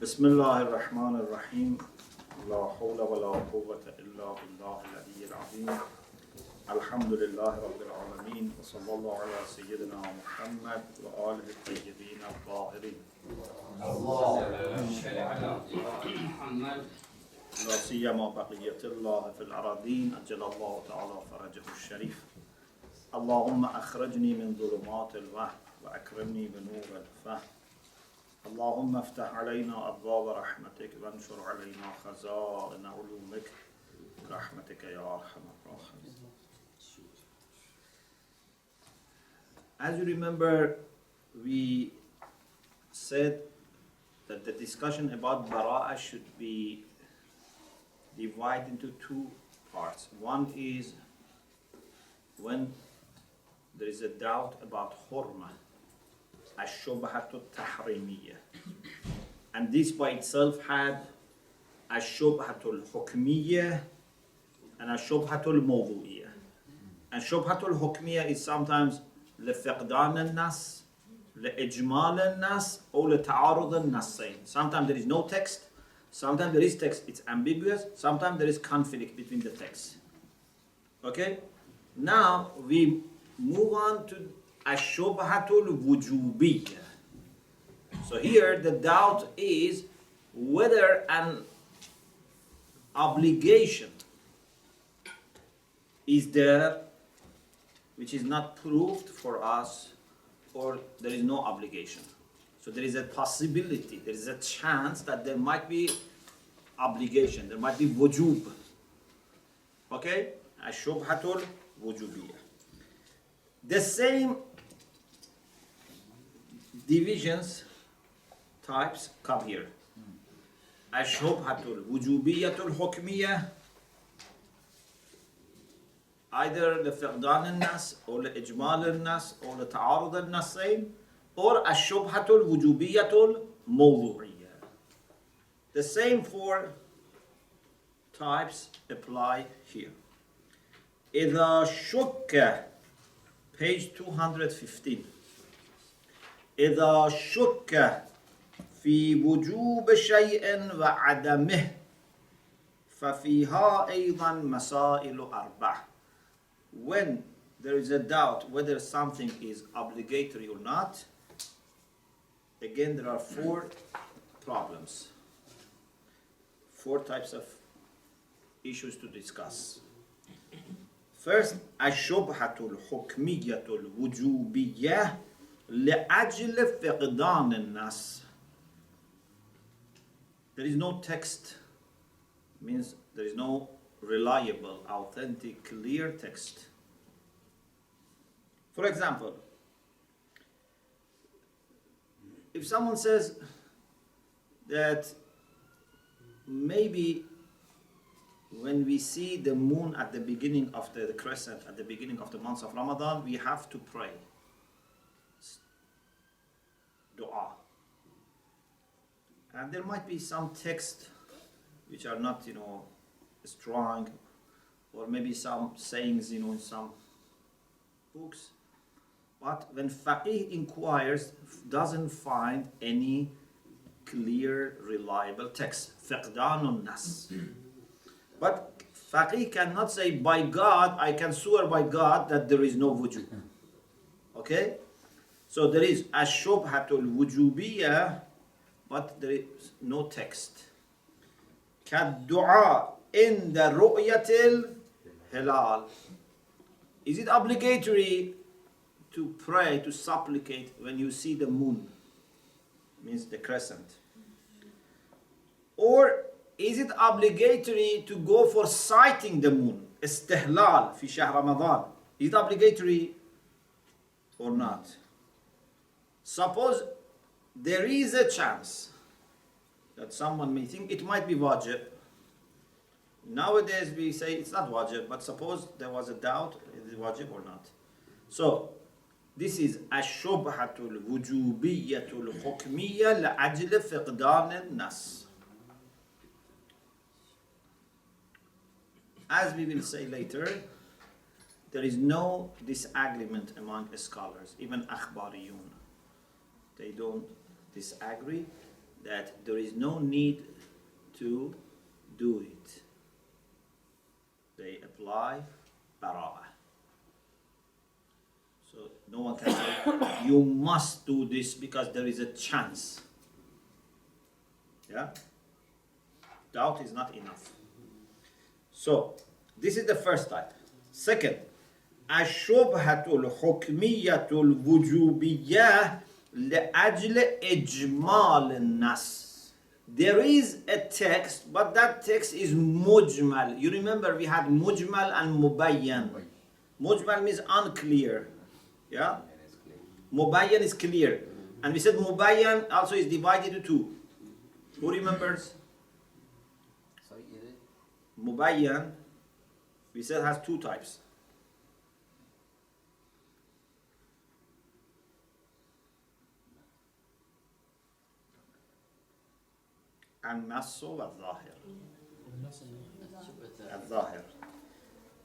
بسم الله الرحمن الرحيم لا حول ولا قوة إلا بالله العلي العظيم الحمد لله رب العالمين وصلى الله على سيدنا محمد وآله الطيبين الطاهرين لا سيما بقية الله في الأراضين أجل الله تعالى فرجه الشريف اللهم أخرجني من ظلمات الوهم وأكرمني بنور الفهم اللهم افتح علينا أبواب رحمتك وانشر علينا خزائن علومك برحمتك يا أرحم الراحمين. As you remember, we said that the discussion about bara'ah should be divided into two parts. One is when there is a doubt about hurmah, الشبهة التحريمية, and this by itself had الشبهة الحكمية and الشبهة الموضوعية. And الشبهة الحكمية is sometimes لفقدان النص, لإجمال النص, or لتعارض النصين. Sometimes there is no text, sometimes there is text, it's ambiguous, sometimes there is conflict between the texts. Okay? Now we move on to Ash-Shubhatul Wujubiyya. So here the doubt is whether an obligation is there which is not proved for us, or there is no obligation. So there is a possibility, there is a chance that there might be obligation, there might be wujub. Okay? Ash-Shubhatul Wujubiyya. The same divisions, types come here. Ash-Shubhatul Wujubiyyatul Hukmiyya, either لفقدان النص or لإجمال النص or لتعارض النصين, or Ash-Shubhatul Wujubiyyatul Mawdu'iyya. The same four types apply here. إذا شك, page 215. إذا شك في وجوب شيء وعدمه ففيها أيضا مسائل أربع. When there is a doubt whether something is obligatory or not, again there are four problems, four types of issues to discuss. First, الشبهة الحكمية الوجوبية لأجل فقدان النص. There is no text, means there is no reliable, authentic, clear text. For example, if someone says that maybe when we see the moon at the beginning of the crescent, at the beginning of the month of Ramadan, we have to pray. Dua. And there might be some text which are not, strong, or maybe some sayings, in some books. But when faqih inquires, doesn't find any clear, reliable text. Fiqdanun nas. But faqih cannot say, by God, I can swear by God that there is no wujub. Okay? So there is ash-shubhatul wujubiyya, but there is no text. Kad-du'a inda ru'yatil hilal. Is it obligatory to pray, to supplicate when you see the moon? Means the crescent. Or is it obligatory to go for sighting the moon? Istihlal fi shahr Ramadan. Is it obligatory or not? Suppose there is a chance that someone may think it might be wajib. Nowadays we say it's not wajib, but suppose there was a doubt, is it wajib or not? So this is ash-shubhatul wujubiyyatul hukmiyya la'ajli fiqdan an-nas. As we will say later, there is no disagreement among scholars, even akhbariyun. They don't disagree that there is no need to do it. They apply bara'ah. So no one can say, you must do this because there is a chance. Yeah? Doubt is not enough. So, this is the first type. Second, الشبهة الحكمية الوجوبية لأجل إجمال النص. There is a text, but that text is mujmal. You remember we had mujmal and mubayyan. Mujmal means unclear. Yeah? Mubayyan is clear. And we said mubayyan also is divided into two. Who remembers? Sorry, is it? Mubayyan, we said has two types. النص والظاهر. الظاهر.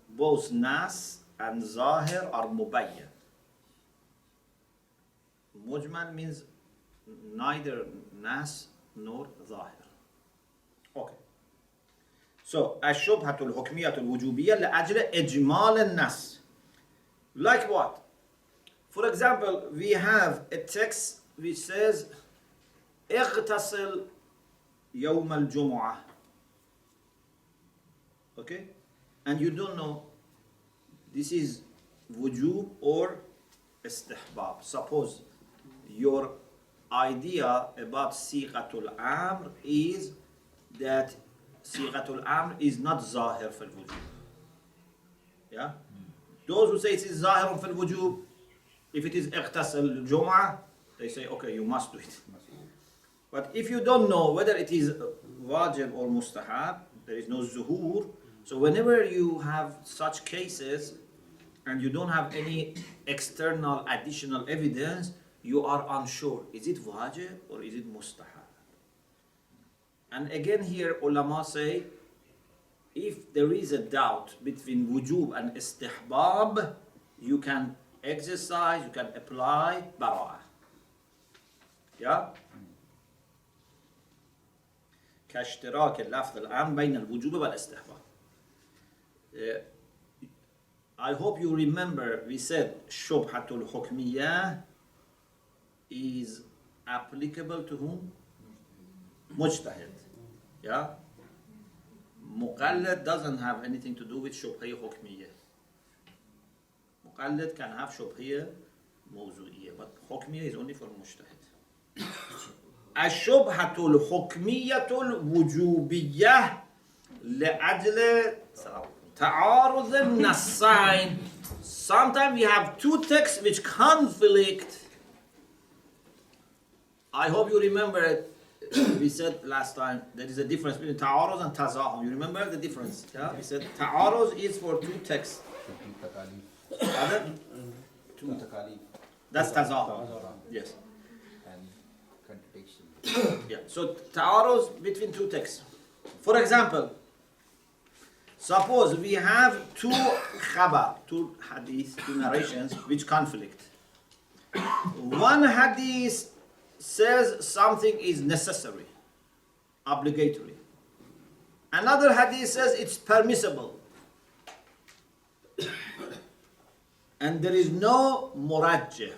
Both nas and zahir are mubayyan. Mujmal means neither nas nor zahir. Okay. So الشبهة الحكمية الوجوبية لأجل إجمال النص. Like what? For example, we have a text which says اغتسل يوم الجمعة. Okay? And you don't know this is wujub or istihbab. Suppose your idea about siqatul amr is that siqatul amr is not zahir fil wujub. Yeah? Those who say it is zahir fil wujub, if it is ightasal jum'ah, they say, okay, you must do it. But if you don't know whether it is wajib or mustahab, there is no zuhur. So whenever you have such cases and you don't have any external additional evidence, you are unsure. Is it wajib or is it mustahab? And again here ulama say, if there is a doubt between wujub and istihbab, you can exercise, you can apply bara'ah. Yeah? كاشتراك اللفظ العام بين الوجوب والاستحباب. I hope you remember we said شبهة الحكمية is applicable to whom? مجتهد. Yeah? مقلد doesn't have anything to do with شبهة حكمية. مقلد can have شبهة موضوعية, but حكمية is only for مجتهد. الشبهة الحكمية الوجوبية لأجل تعارض النصين. Sometimes we have two texts which conflict. I hope you remember it. We said last time there is a difference between ta'aruz and tazahum. You remember the difference? Yeah? We said ta'aruz is for two texts. Other? Two takalif. That's tazahum. Yes. And contradiction. Yeah. So ta'aruz between two texts. For example, suppose we have two khabar, two hadith, two narrations which conflict. One hadith says something is necessary, obligatory. Another hadith says it's permissible. And there is no murajjah.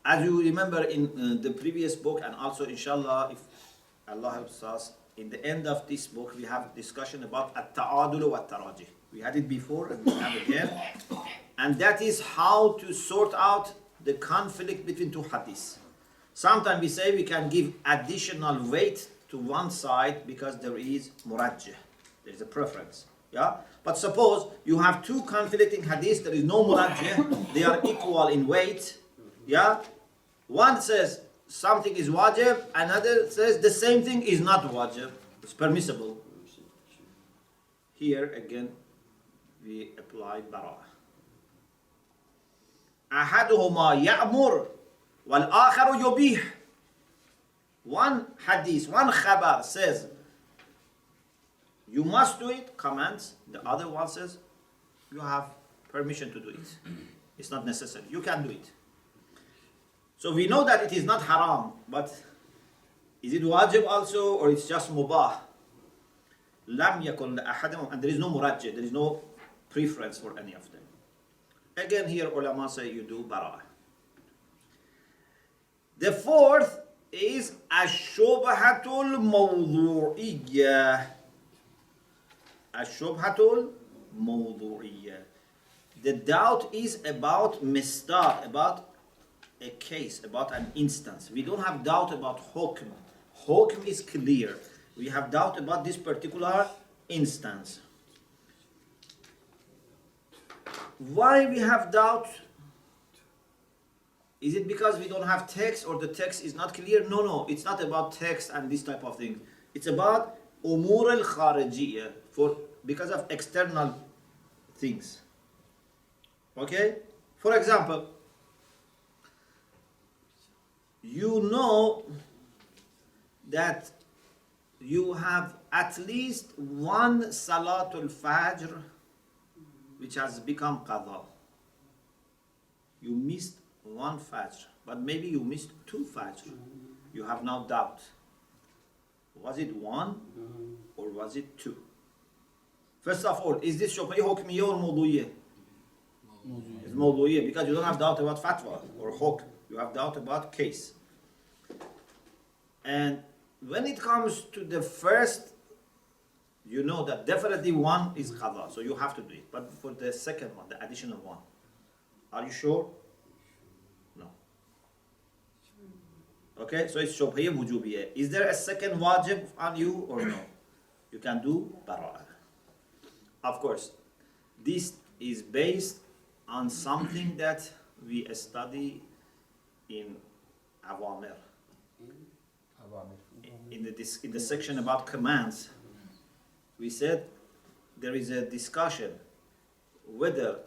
As you remember in the previous book, and also inshallah, if Allah helps us, in the end of this book, we have a discussion about at-ta'adul wa at-tarajih. We had it before and we have it again. And that is how to sort out the conflict between two hadiths. Sometimes we say we can give additional weight to one side because there is murajjah. There is a preference. Yeah? But suppose you have two conflicting hadiths, there is no murajjah, they are equal in weight. Yeah? One says something is wajib, another says the same thing is not wajib, it's permissible. Here again we apply bara'ah. أحدهما يأمر والآخر يبيح. One hadith, one khabar says you must do it, commands. The other one says you have permission to do it. It's not necessary. You can do it. So we know that it is not haram, but Is it wajib also, or it's just mubah? لم يكن لأحد, and there is no murajjah, there is no preference for any of them. Again, here ulama say you do bara'ah. The fourth is الشبهة الموضوعية. الشبهة الموضوعية. The doubt is about misdaq, about a case, about an instance. We don't have doubt about hukm. Hukm is clear. We have doubt about this particular instance. Why we have doubt? Is it because we don't have text or the text is not clear? No, it's not about text and this type of thing. It's about umur al-kharijiyya, because of external things. Okay? For example, you know that you have at least one Salatul Fajr which has become qadha. You missed one Fajr, but maybe you missed two Fajr. You have now doubt. Was it one or was it two? First of all, is this shubha hukmiyya or mawdu'iyya? It's mawdu'iyya, because you don't have doubt about fatwa or hukm. You have doubt about case. And when it comes to the first, you know that definitely one is qadha, so you have to do it. But for the second one, the additional one, are you sure? No. Okay, so it's shubhiyya wujubiyya. Is there a second wajib on you or no? You can do bara'ah. Of course, this is based on something that we study in awamir. In the section about commands, we said there is a discussion whether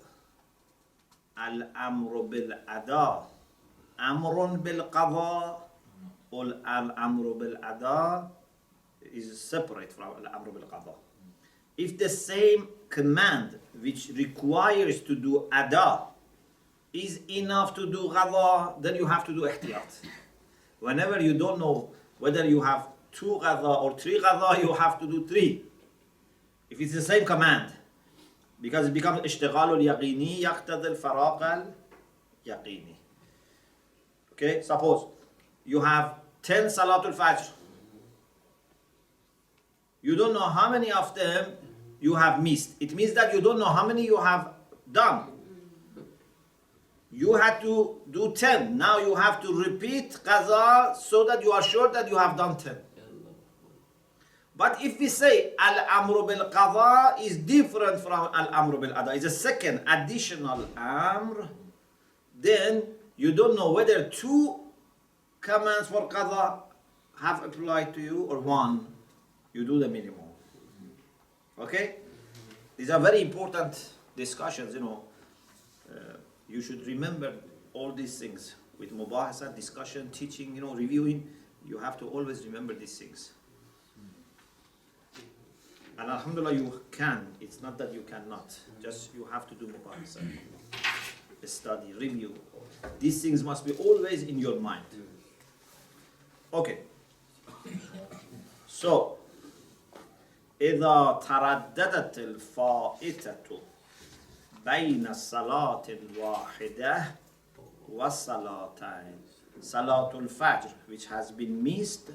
al-amru bil-ada, amrun bil-qadha, or al-amru bil-ada is separate from al-amru bil-qadha. If the same command which requires to do ada is enough to do qadha, then you have to do ihtiyat. Whenever you don't know whether you have two qadha or three qadha, you have to do three. If it's the same command, because it becomes ishtighal al-yaqini yaqtadi al-faraq al-yaqini. Okay, suppose you have 10 Salatul Fajr. You don't know how many of them you have missed. It means that you don't know how many you have done. You had to do 10. Now you have to repeat qaza so that you are sure that you have done 10. But if we say al-amru bil qadha is different from al-amru bil ada, it's a second additional amr, then you don't know whether two commands for qadha have applied to you or one. You do the minimum. Okay? These are very important discussions, you know. You should remember all these things with mubahasa, discussion, teaching, you know, reviewing. You have to always remember these things. And alhamdulillah, you can. It's not that you cannot. Just you have to do mubahasa. Study, review. These things must be always in your mind. Okay. So, إذا ترددت الفائتة بين الصلاة الواحدة والصلاتين. Salatul Fajr, which has been missed.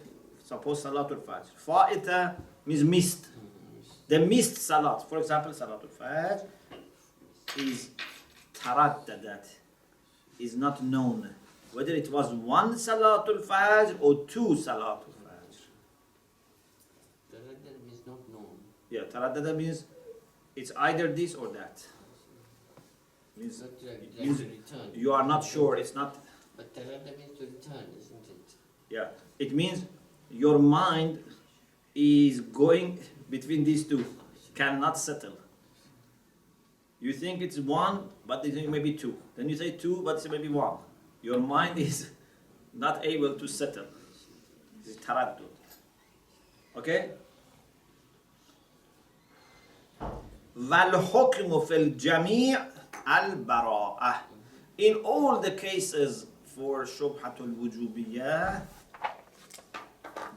Suppose Salatul Fajr. Fa'ita means missed. The missed Salat. For example, Salatul Fajr is taraddadat, is not known whether it was one Salatul Fajr or two Salatul Fajr. Taraddad means not known. Yeah, taraddada means it's either this or that. Means, But it like means to return. you are not sure, it's not. But taraddad means to return, isn't it? Yeah, it means your mind is going between these two, cannot settle. You think it's one, but you think maybe two. Then you say two, but it's maybe one. Your mind is not able to settle. This is taraddud. Okay? وَالْحُكْمُ فِي الْجَمِيعِ الْبَرَاءَةِ. In all the cases for Shubhatul Wujubiyah,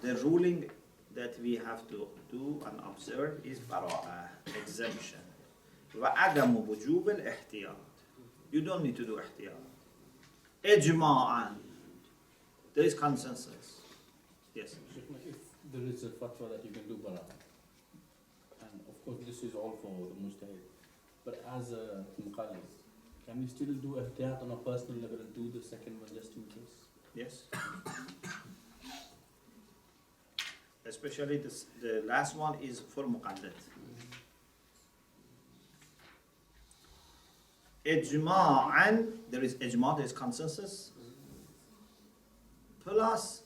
the ruling that we have to do and observe is براءة, exemption. وعدم وجوب الاحتياط. You don't need to do احتياط. إجماعا. There is consensus. Yes. If there is a fatwa that you can do bara'a, and of course this is all for the mujtahid, but as a muqallid, can you still do ihtiyat on a personal level and do the second one just in case? Yes. Especially this, the last one is for muqallid. Ijma'an, there is ijma', there is consensus. Plus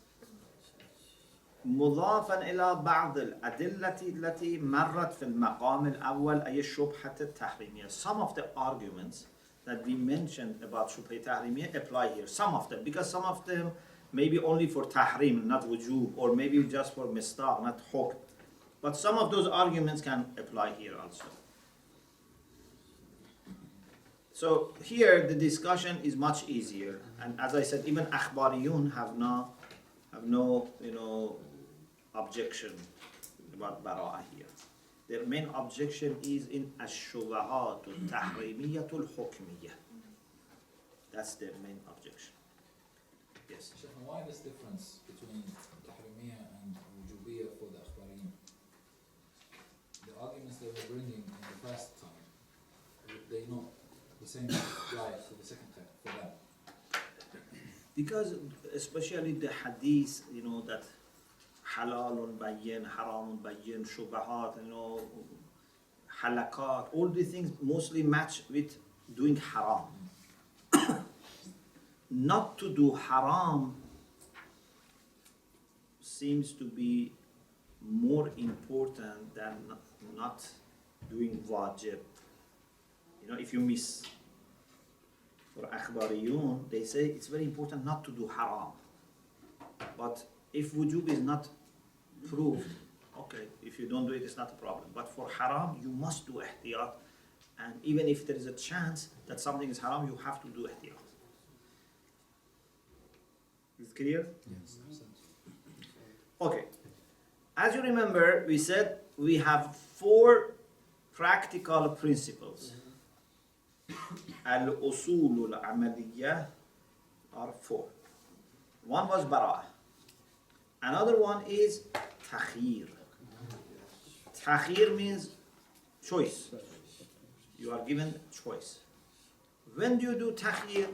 مضافا إلى بعض الأدلة التي مرت في المقام الأول أي الشبهة التحريمية. Some of the arguments that we mentioned about شبهة التحريمية apply here. Some of them, because some of them maybe only for tahrim, not wujub, or maybe just for mistaq, not hukm. But some of those arguments can apply here also. So here the discussion is much easier, and as I said, even akhbariyun have no objection about bara'ah here. Their main objection is in ash-shubahat al-tahrimiyah al-hukmiyah. That's their main objection. Yes. Sheikh, why this difference between tahrimiyah and wujubiyah for the akhbariyin? The arguments they were bringing in the first time, they not the same apply for the second time for them. Because especially the hadith, that halalun bayyin, haramun bayyin, shubahat, halakat, all these things mostly match with doing haram. Not to do haram seems to be more important than not doing wajib. If you miss, for akhbariyun, they say it's very important not to do haram. But if wujub is not proved, okay, if you don't do it, it's not a problem. But for haram, you must do ihtiyat. And even if there is a chance that something is haram, you have to do ihtiyat. Is it clear? Yes. Okay. As you remember, we said we have 4 practical principles. Al-Usul al-Amaliyah are 4. One was bara'ah. Another one is takhir. Takhir means choice. You are given choice. When do you do takhir?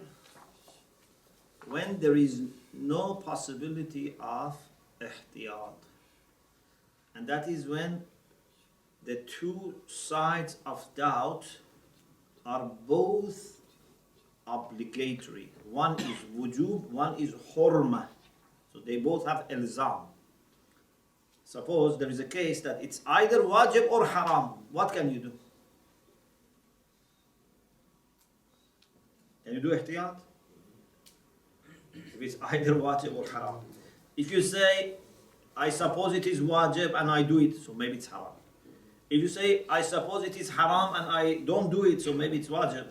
When there is no possibility of ihtiyat. And that is when the 2 sides of doubt are both obligatory. One is wujub, one is hurma. So they both have ilzam. Suppose there is a case that it's either wajib or haram. What can you do? Can you do ihtiyat? If it's either wajib or haram. If you say, I suppose it is wajib and I do it, so maybe it's haram. If you say, I suppose it is haram and I don't do it, so maybe it's wajib.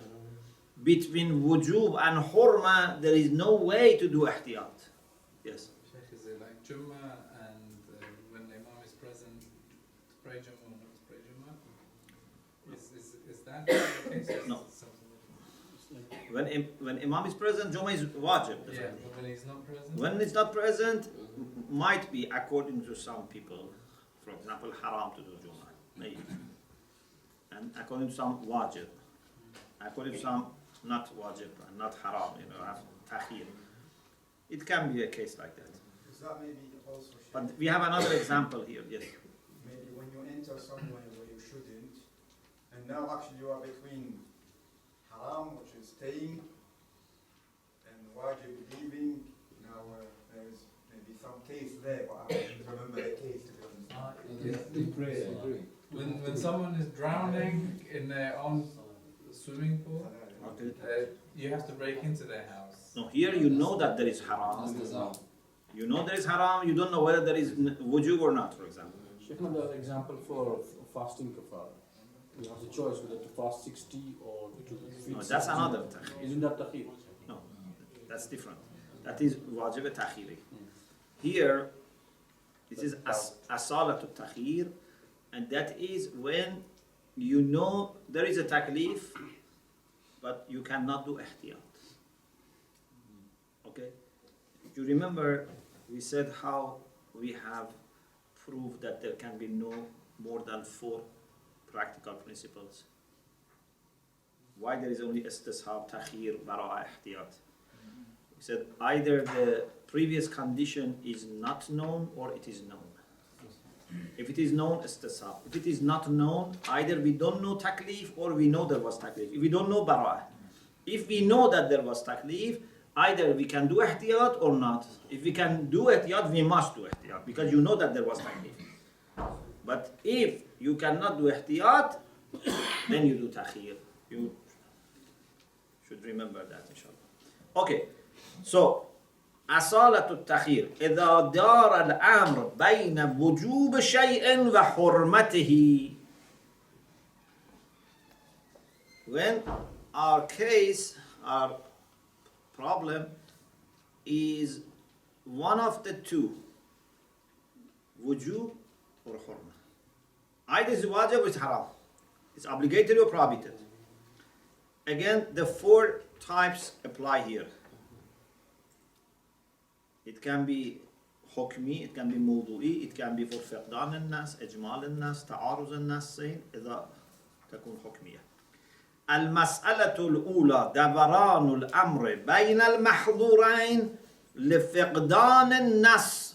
Between wujub and hurma, there is no way to do ihtiyat. Yes? Sheikh, is it like Jummah and when the Imam is present, pray Jummah or not pray Jummah? Is that the case? No. Something When Imam is present, Jummah is wajib. different? Yeah, but when he's not present? When it's not present, might be according to some people, for example, haram to do Jummah. Maybe. And according to some wajib. According to some not wajib and not haram, have takhir. It can be a case like that. Is that maybe also, But we have another example here, yes. maybe when you enter somewhere where you shouldn't, and now actually you are between haram, which is staying, and wajib leaving. Now there is maybe some case there, but I don't remember the case to be honest. When someone is drowning in their own swimming pool, Okay. you have to break into their house. No, here you know that there is haram. You know there is haram, you don't know whether there is wujub or not, for example. Sheikh, another example for fasting kafara. You have the choice whether to fast 60 or to feed No, that's 60. another takhir. Isn't that takhir? No, that's different. That is wajib takhiri. Here, This is asalatu takhir, and that is when you know there is a taklif, but you cannot do ihtiyat. Okay? You remember we said how we have proved that there can be no more than 4 practical principles. Why there is only istishab, takhir, bara'a, ihtiyat? We said either the previous condition is not known or it is known. If it is known, istishab. If it is not known, either we don't know taklif or we know there was taklif. If we don't know, bara'a. If we know that there was taklif, either we can do ihtiyat or not. If we can do ihtiyat, we must do ihtiyat because you know that there was taklif. But if you cannot do ihtiyat, then you do takhir. You should remember that, inshallah. Okay, so أصالة التخير إذا دار الأمر بين وجوب شيء وحرمته. When our case, our problem is one of the two, wujub or hurma. Either it's wajib or it's haram. It's obligatory or prohibited. Again, the 4 types apply here. It can be hukmi, it can be mawdu'i, it can be for فقدان الناس, إجمال الناس, تعارض الناس إذا تكون حكمية. المسألة الأولى دوران الأمر بين المحظورين لفقدان النص.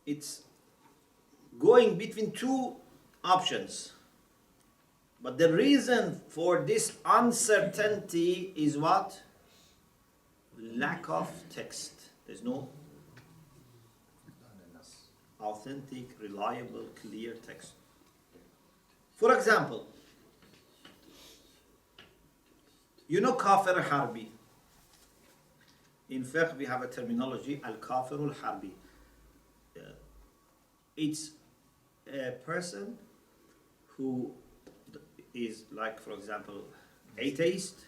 It's going between 2 options. But the reason for this uncertainty is what? Lack of text. There's no authentic, reliable, clear text. For example, you know kafir harbi. In fiqh we have a terminology, al-kafir al-harbi. It's a person who is like, for example, atheist,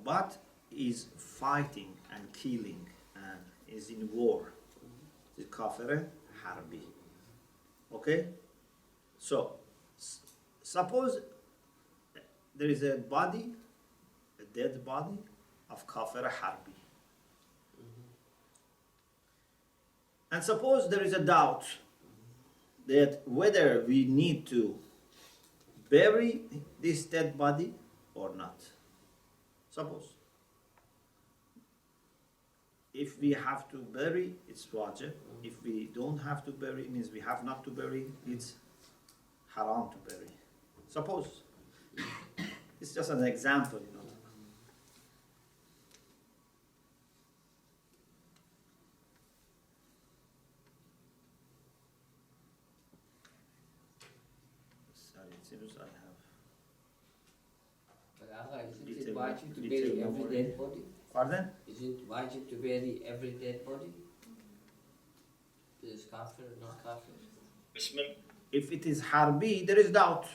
but is fighting and killing and is in war. It's kafir harbi. Okay? So, suppose there is a body, a dead body of kafir harbi. And suppose there is a doubt that whether we need to bury this dead body or not. Suppose. If we have to bury, it's wajib. If we don't have to bury, it means we have not to bury, it's haram to bury. Suppose. It's just an example, you know. Sorry, it seems I have. But Allah, isn't it Little- wajib to little bury every memory. dead body? Pardon? Isn't it wajib to bury every dead body? Is kafir or not kafir? If it is harbi, there is doubt.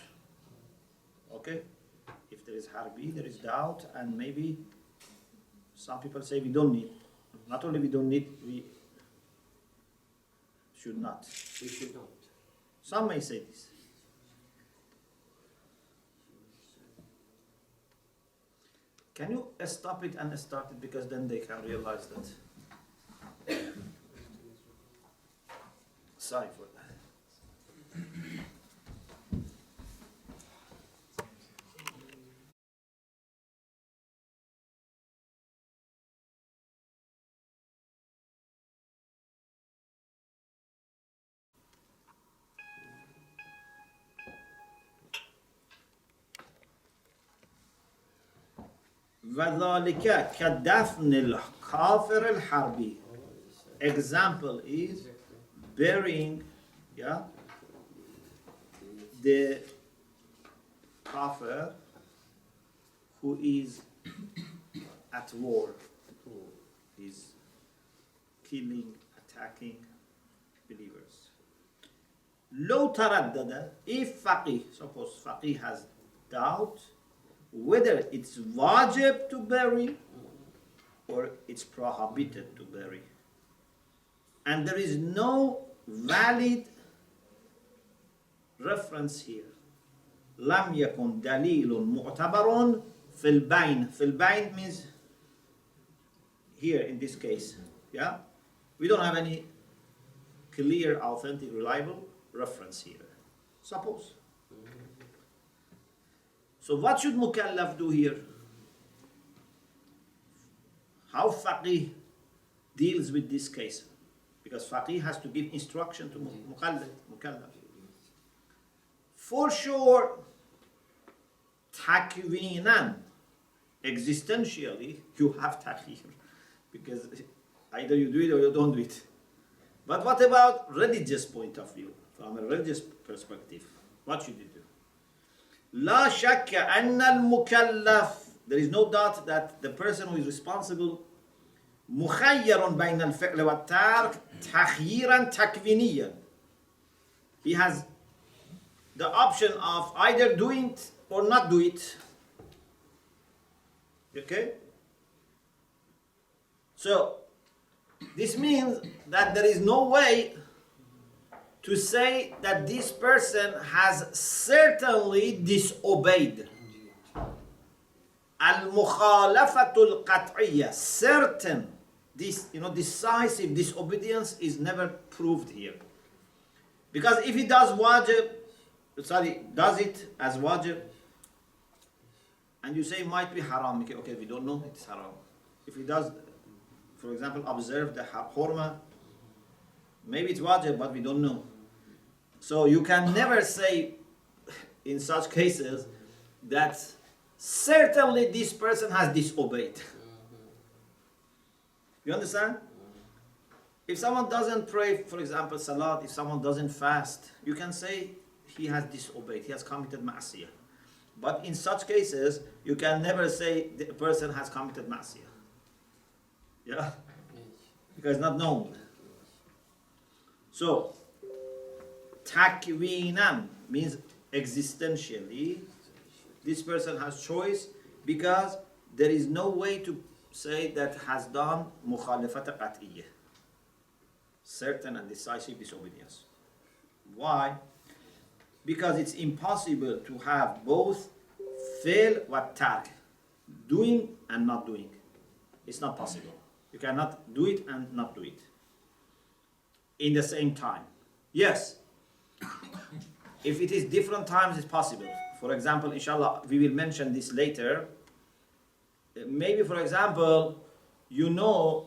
Okay? If there is harbi, there is doubt, and maybe some people say we don't need. Not only we don't need, we should not. We should not. Some may say this. Can you stop it and start it, because then they can realize that. Sorry for that. وذلك كدفن الكافر الحربي. Example is burying, the kafir who is at war, who is killing, attacking believers. لو تردد, if faqih, suppose faqih has doubt whether it's wajib to bury or it's prohibited to bury. And there is no valid reference here. لم يكن دليل معتبر في البين. في البين means here in this case. Yeah? We don't have any clear, authentic, reliable reference here. Suppose. So what should mukallaf do here? How faqih deals with this case? Because faqih has to give instruction to mukallaf. For sure, takwinan, existentially, you have takhir. Because either you do it or you don't do it. But what about religious point of view? From a religious perspective, what should you do? لا شك أن المكلف, there is no doubt that the person who is responsible مخير بين الفعل والترك تخييرا تكوينيا. He has the option of either doing it or not do it. Okay? So, this means that there is no way to say that this person has certainly disobeyed. Al-mukhalafatul qat'iyya, certain, this, decisive disobedience is never proved here. Because if he does it as wajib, and you say it might be haram, okay, we don't know it's haram. If he does, for example, observe the hurma, maybe it's wajib, but we don't know. So you can never say in such cases that certainly this person has disobeyed. You understand? If someone doesn't pray, for example, salat, if someone doesn't fast, you can say he has disobeyed, he has committed ma'asiyah. But in such cases, you can never say the person has committed ma'asiyah. Yeah? Because it's not known. So, takwinan means existentially, this person has choice because there is no way to say that has done mukhalafat qat'iyyah, certain and decisive disobedience. Why? Because it's impossible to have both fail wa tark, doing and not doing. It's not possible. You cannot do it and not do it in the same time. Yes, if it is different times, it's possible. For example, inshallah, we will mention this later. Maybe, for example, you know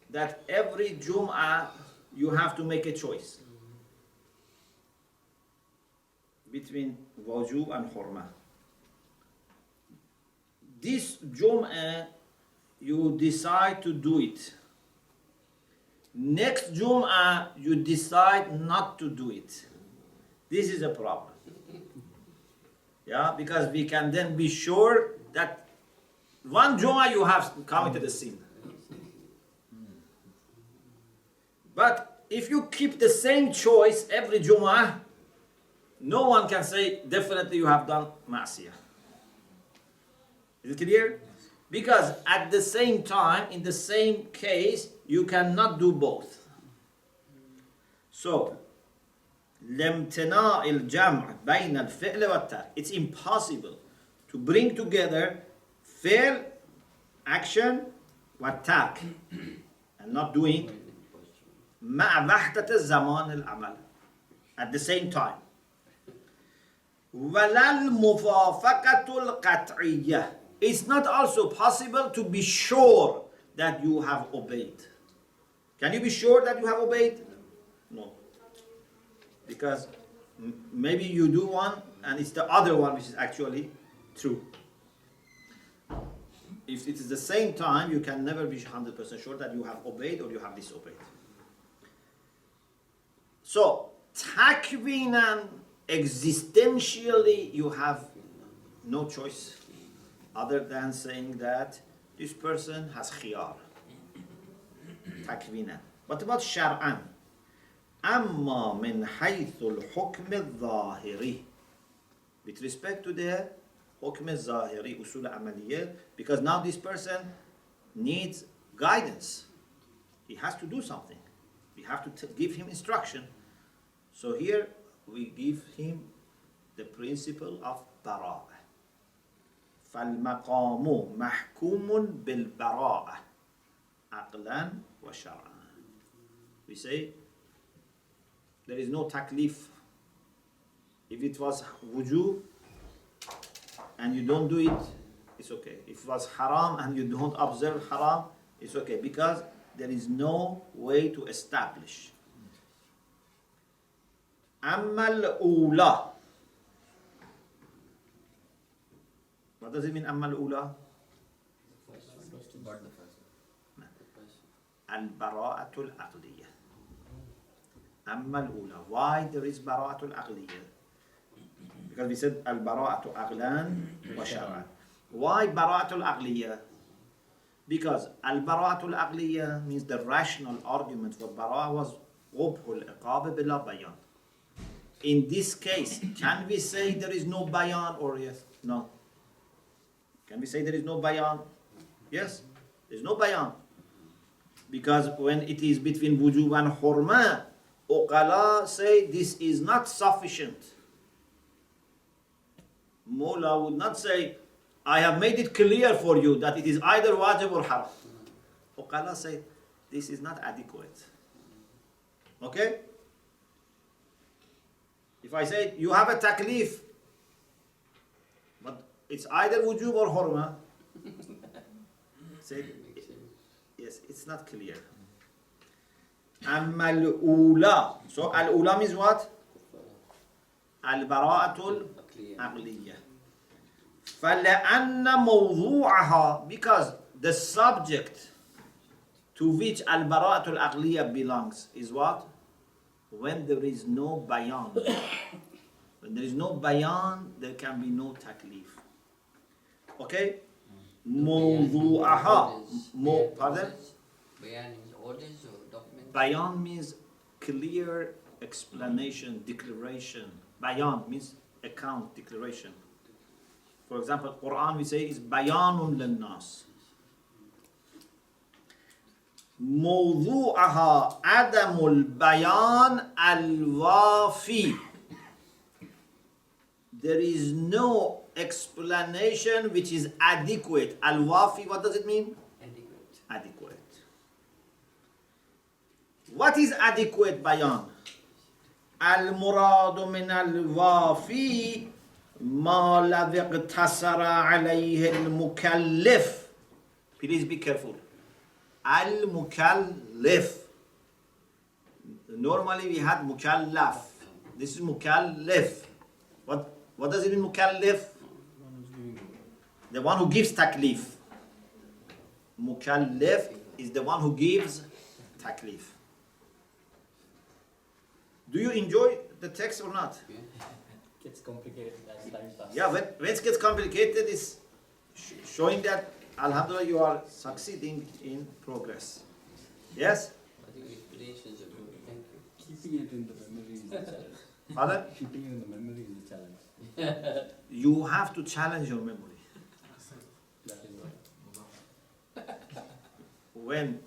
that every Jum'ah you have to make a choice between wajub and hurma. This Jum'ah you decide to do it. Next Jum'ah you decide not to do it. This is a problem. Yeah, because we can then be sure that one Jum'ah you have committed a sin. But if you keep the same choice every Jum'ah, no one can say definitely you have done ma'asiyah. Is it clear? Because at the same time, in the same case, you cannot do both. So, لامتناع الجمع بين الفعل والترك. It's impossible to bring together fail, action, والترك, and not doing مع وحدة الزمان العمل at the same time. ولا الموافقة القطعية. It's not also possible to be sure that you have obeyed. Can you be sure that you have obeyed? No. Because maybe you do one and it's the other one which is actually true. If it is the same time, you can never be 100% sure that you have obeyed or you have disobeyed. So, takwinan, existentially, you have no choice other than saying that this person has khiyar. Takwinan. What about shar'an? Amma min haythul hukm al-zahiri. With respect to the hukm al-zahiri, usul amaliyah, because now this person needs guidance. He has to do something. We have to give him instruction. So here we give him the principle of براءة. فالمقام محكوم بالبراءة عقلا وشرعا. We say there is no taklif. If it was wujub and you don't do it, it's okay. If it was haram and you don't observe haram, it's okay, because there is no way to establish. أما الأولى. What does it mean, أما الأولى? But the first one. البراءة العقلية. أما الأولى. Why there is براءة العقلية? Because we said البراءة عقلان وشرعا. Why براءة العقلية? Because البراءة العقلية means the rational argument for براءة was قبح العقاب بلا بيان. In this case, can we say there is no bayan or yes? No. Can we say there is no bayan? Yes, there is no bayan. Because when it is between wujub and hurma, uqala say this is not sufficient. Mullah would not say, I have made it clear for you that it is either wajib or haram. Uqala say, this is not adequate. Okay? If I say, you have a taklif, but it's either wujub or hurma, say, yes, it's not clear. Amma al-ula. So al-ula means what? Al-bara'atul aqliyah. فَلَأَنَّ مَوْضُوعَهَا. Because the subject to which al-bara'atul aqliyah belongs is what? When there is no bayan. When there is no bayan, there can be no taklif. Okay? موضوعها. Pardon? Bayan is orders or documents? Bayan means clear explanation, declaration. Bayan means account, declaration. For example, Quran we say is bayanun linnas. موضوعها عدم البيان الوافي. There is no explanation which is adequate. Al-wafi, what does it mean? Adequate. Adequate. What is adequate bayan? Al-muradu min al-wafi ma law iqtasara alayhi al-mukallif. Please be careful. Al-mukallif. Normally we had mukallaf. This is mukallif. What does it mean mukallif? The one who gives taklif. Mukallif is the one who gives taklif. Do you enjoy the text or not? Gets complicated as time passes. Yeah, when it gets complicated, it's showing that Alhamdulillah you are succeeding in progress. Yes? I think explanations are good. Thank you. Keeping it in the memory is the challenge. Father, Keeping it in the memory is the challenge. you have to challenge your memory. That is why. When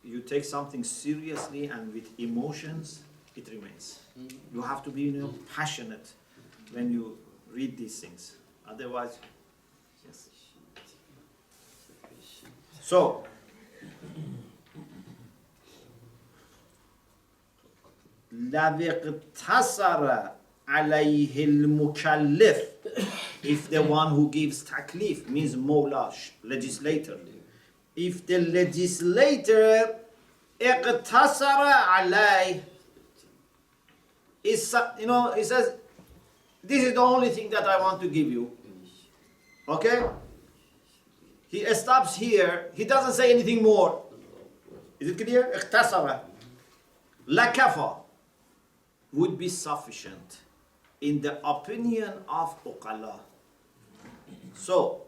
you take something seriously and with emotions, it remains. You have to be passionate when you read these things. Otherwise, yes. So, لَوْ اقْتَصَرَ عَلَيْهِ الْمُكَلِّفِ. If the one who gives taklif means mawla, legislator. If the legislator اقْتَصَرَ عَلَيْهِ, he says, this is the only thing that I want to give you. Okay? He stops here. He doesn't say anything more. Is it clear? اختصر. لكفى would be sufficient in the opinion of uqala. So,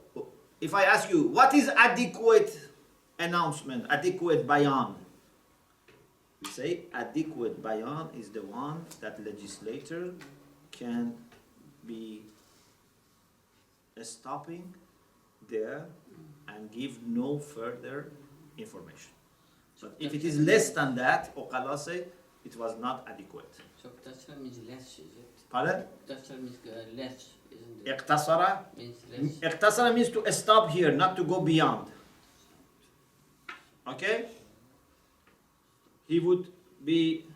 if I ask you, what is adequate announcement, adequate bayan? We say adequate bayan is the one that legislator can be stopping there and give no further information. But if it is less than that, uqala say it was not adequate. So iqtasara means less, is it? Pardon? Iqtasara means less, isn't it? Iqtasara? Means less. Iqtasara means to stop here, not to go beyond. Okay? He would be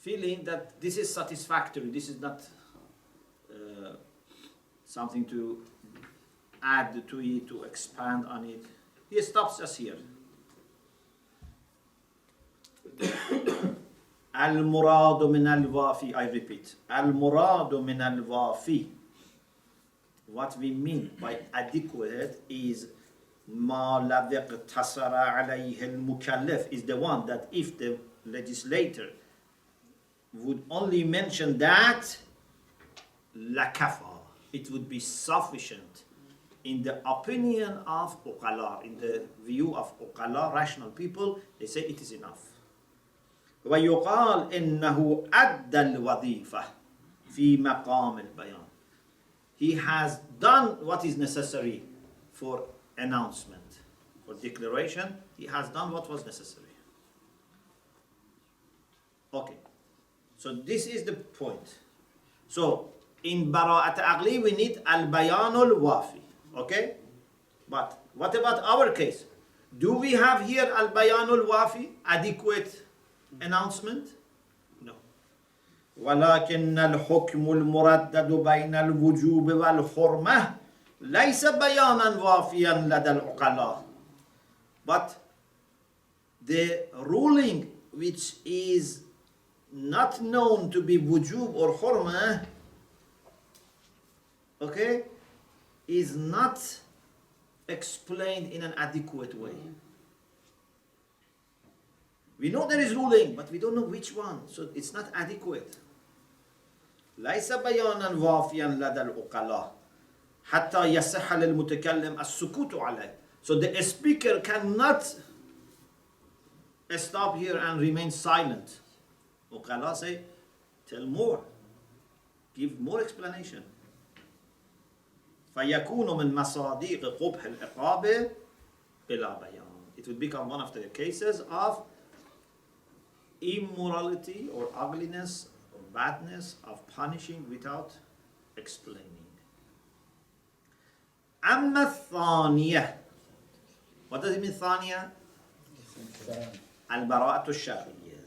feeling that this is satisfactory, this is not something to add to it, to expand on it. He stops us here. Al-muradu min al-wafi, I repeat. Al-muradu min al-wafi. What we mean by adequate is ma la iqtasara alayhi al-mukallaf, is the one that if the legislator would only mention that, lakafa, it would be sufficient. In the opinion of uqala, in the view of uqala, rational people, they say it is enough. ويقال إنه أدى الوظيفة في مقام البيان. He has done what is necessary for announcement, for declaration. He has done what was necessary. Okay, so this is the point. So in bara'at aqli we need al-bayanul wafi. Okay, but what about our case? Do we have here al-bayanul wafi, adequate announcement? No. ولكن الحكم المردد بين الوجوب والحرمة ليس بيانا وافيا لدى العقلاء. But the ruling which is not known to be wujub or hurmah, okay, is not explained in an adequate way. We know there is ruling, but we don't know which one, so it's not adequate. ليس بيانا وافيا لدى العقلاء حتى يصح للمتكلم السكوت عليه. So the speaker cannot stop here and remain silent. Uqala say, tell more, give more explanation. فيكون من مصادق قبح العقاب بلا بيان. It would become one of the cases of immorality or ugliness or badness of punishing without explaining. أما الثانية, what does it mean ثانية? البراءة الشرعية.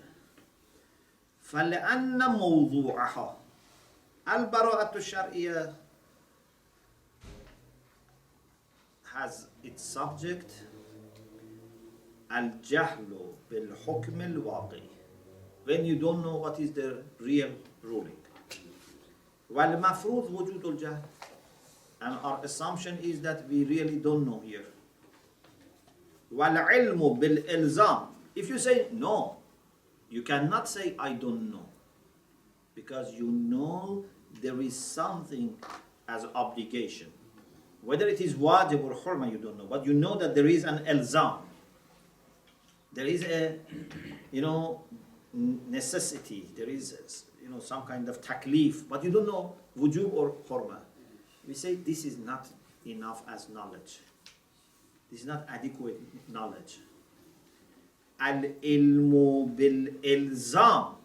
فلأن موضوعها البراءة الشرعية has its subject الجهل بالحكم الواقعي, when you don't know what is the real ruling. والمفروض وجود الجهل, and our assumption is that we really don't know here. والعلم بالإلزام, if you say no, you cannot say I don't know, because you know there is something as obligation. Whether it is wajib or hurma, you don't know, but you know that there is an ilzam. There is a, necessity. There is, some kind of taklif, but you don't know wujub or hurma. We say this is not enough as knowledge. This is not adequate knowledge. Al-ilmu bil-ilzam,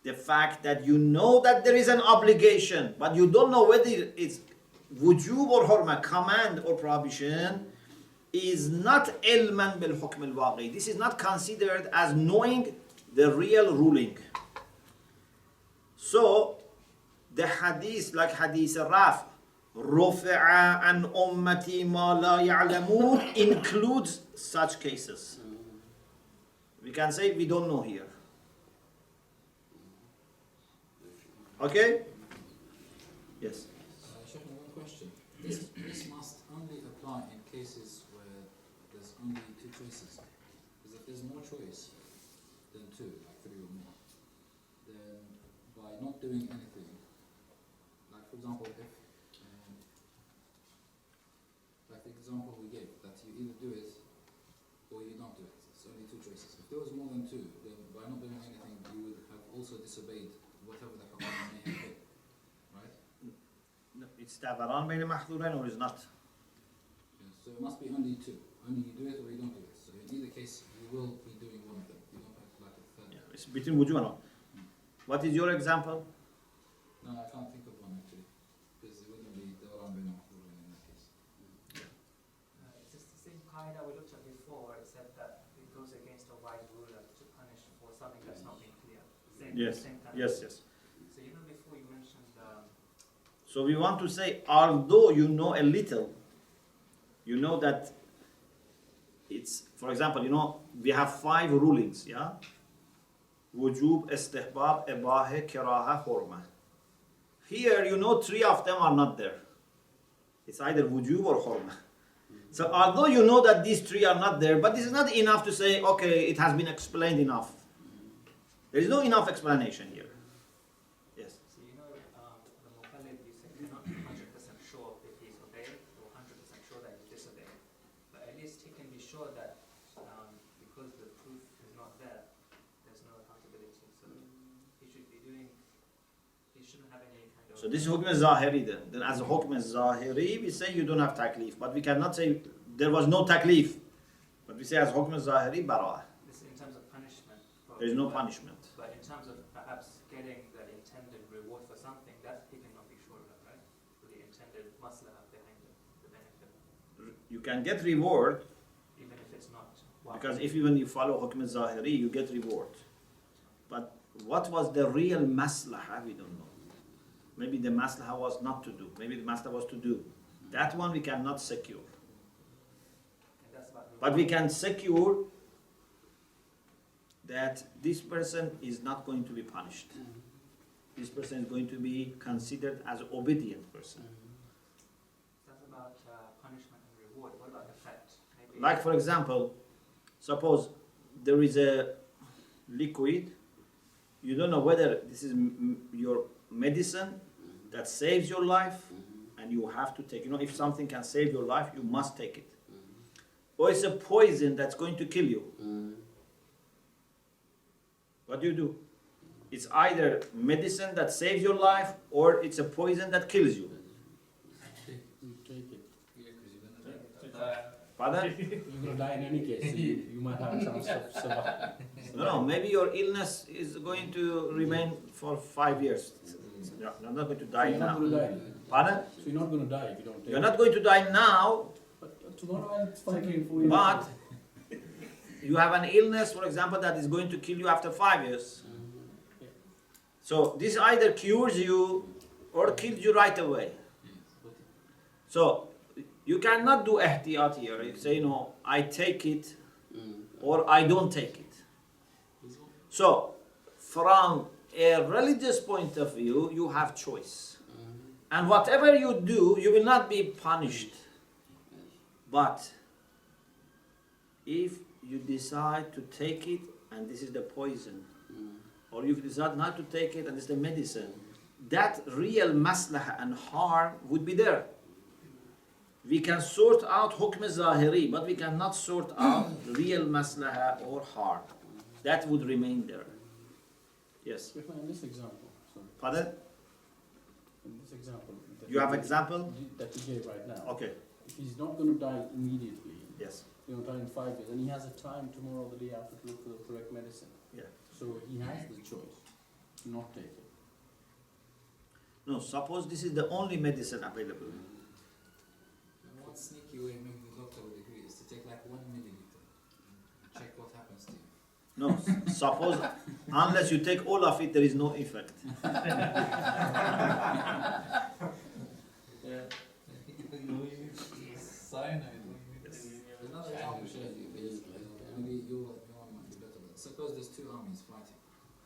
the fact that you know that there is an obligation, but you don't know whether it's wujub or hurma, command or prohibition, is not ilman bil hukm al waqi. This is not considered as knowing the real ruling. So the hadith, like hadith Raf, rufi'a an ummati ma la ya'lamun, includes such cases. We can say we don't know here. Okay? Yes. Sheikh, one question. This must only apply in cases where there's only two choices. Because if there's more choice than two, like three or more, then by not doing anything, like for example, if, like the example we gave, that you either do it or you don't do it. It's only two choices. If there was more than two, then by not doing anything, you would have also disobeyed whatever the hukum may have been. Right? No, it's tabaran bayna mahdurain or is not? Yeah, so it must be only two. Only you do it or you don't do it. So in in either case, you will be doing one of them. You don't have like a third. Yeah, it's between wujub and not. What is your example? No, I can't think of one actually, because it wouldn't be the one in that case. It's just the same qaida we looked at before, except that it goes against a wide ruler to punish for something that's not been clear. Yes. Same kind Yes, of. yes. So even before you mentioned So we want to say, although you know a little, you know that it's, for example, you know, we have 5 rulings, yeah? Wujub, istihbab, ibaha, kiraha, hurma. Here, you know, 3 of them are not there. It's either wujub or hurma. So although you know that these 3 are not there, but this is not enough to say, okay, it has been explained enough. There is no enough explanation here. Yes. so you know the muqallid, you said you're not 100% sure if he's obeyed or 100% sure that he's disobeyed. But at least he can be sure that because the proof is not there, there's no accountability. So he should be doing, he shouldn't have any kind of. So this is hukm zahiri then. Then as a hukm zahiri, we say you don't have taklif. But we cannot say there was no taklif. But we say as hukm zahiri, bara'ah. This in terms of punishment. There is no punishment. But in terms of perhaps getting the intended reward for something, that he cannot be sure of, right? The intended maslahah behind it, the benefit, You can get reward even if it's not. because if even you follow hukm zahiri, you get reward. But what was the real maslahah? We don't know. Maybe the maslahah was not to do. Maybe the maslahah was to do. That one we cannot secure. And that's about But we can secure that this person is not going to be punished. This person is going to be considered as an obedient person. That's about punishment and reward. What about effect? Maybe Like for example, suppose there is a liquid, you don't know whether this is your medicine that saves your life and you have to take, you know, if something can save your life, you must take it. Or it's a poison that's going to kill you. What do? It's either medicine that saves your life or it's a poison that kills you. You take it. Yeah, because you're gonna die. Pardon? You're gonna die in any case, so you might have a chance of survive. No, maybe your illness is going to remain for 5 years. You're not going to So die you're not now. gonna die. Pardon? So you're not gonna die if you don't take You're it. not going to die now, But tomorrow and it's fucking 4 years. but you have an illness, for example, that is going to kill you after 5 years. So this either cures you or kills you right away. So you cannot do ihtiyat here. You say, no, I take it or I don't take it. So from a religious point of view, you have choice. And whatever you do, you will not be punished. But if you decide to take it and this is the poison, or you decide not to take it and it's the medicine, that real maslahah and harm would be there. We can sort out hukm zahiri, but we cannot sort out real maslahah or harm. That would remain there. Yes. If in this example, sorry, Pardon? in this example. that You have gave- example? That you gave right now. Okay. If he's not gonna die immediately, Yes. you know, die in 5 years, and he has a time tomorrow or the day after to look for the correct medicine. Yeah. So he has the choice to not take it. No, suppose this is the only medicine available. And one sneaky way maybe the doctor would agree is to take like 1 milliliter and check what happens to you. No, suppose unless you take all of it, there is no effect. Cyanide. Another example shows you is maybe your one might be better. But suppose there's 2 armies fighting,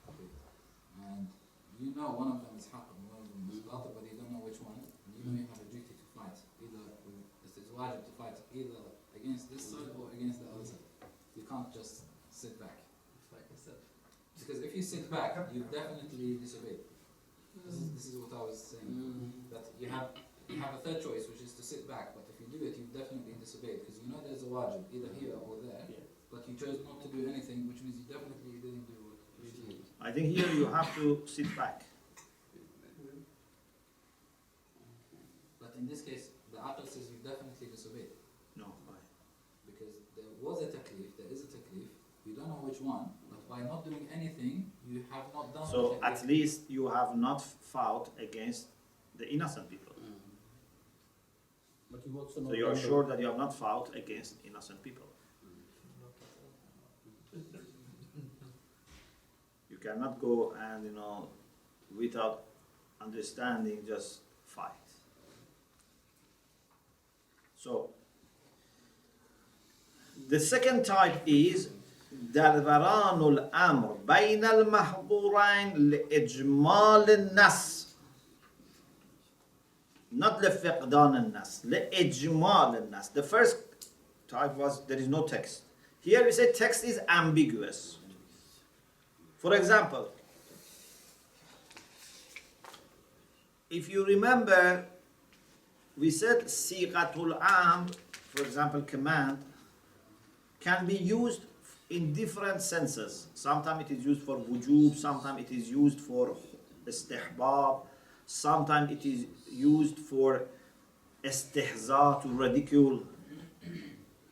okay, and you know one of them is haqq and one of them is batil, but you don't know which one. And you know you have a duty to fight. Either it's wajib to fight either against this side or against the other side. You can't just sit back. Like I said. Because if you sit back, you definitely disobey. This is what I was saying. That you have a third choice, which is to sit back. But if you do it, you definitely disobey because you know there's a wajib either here or there. Yeah. But you chose not to do anything, which means you definitely didn't do what you should do. I think here you have to sit back. But in this case, the aql says you definitely disobeyed No. Why? because there was a taklif, there is one, but by not doing anything, you have not done So anything. at least you have not fought against the innocent people. But you also So know you are sure that you have not fought against innocent people. You cannot go and, without understanding, just fight. So, the second type is دوران الأمر بين المحظورين لإجمال النص. Not لفقدان النص, لإجمال النص. The first type was there is no text. Here we say text is ambiguous. For example, if you remember, we said siqatul amr, for example, command, can be used in different senses. Sometimes it is used for wujub, sometimes it is used for istihbab, sometimes it is used for istihza, to ridicule.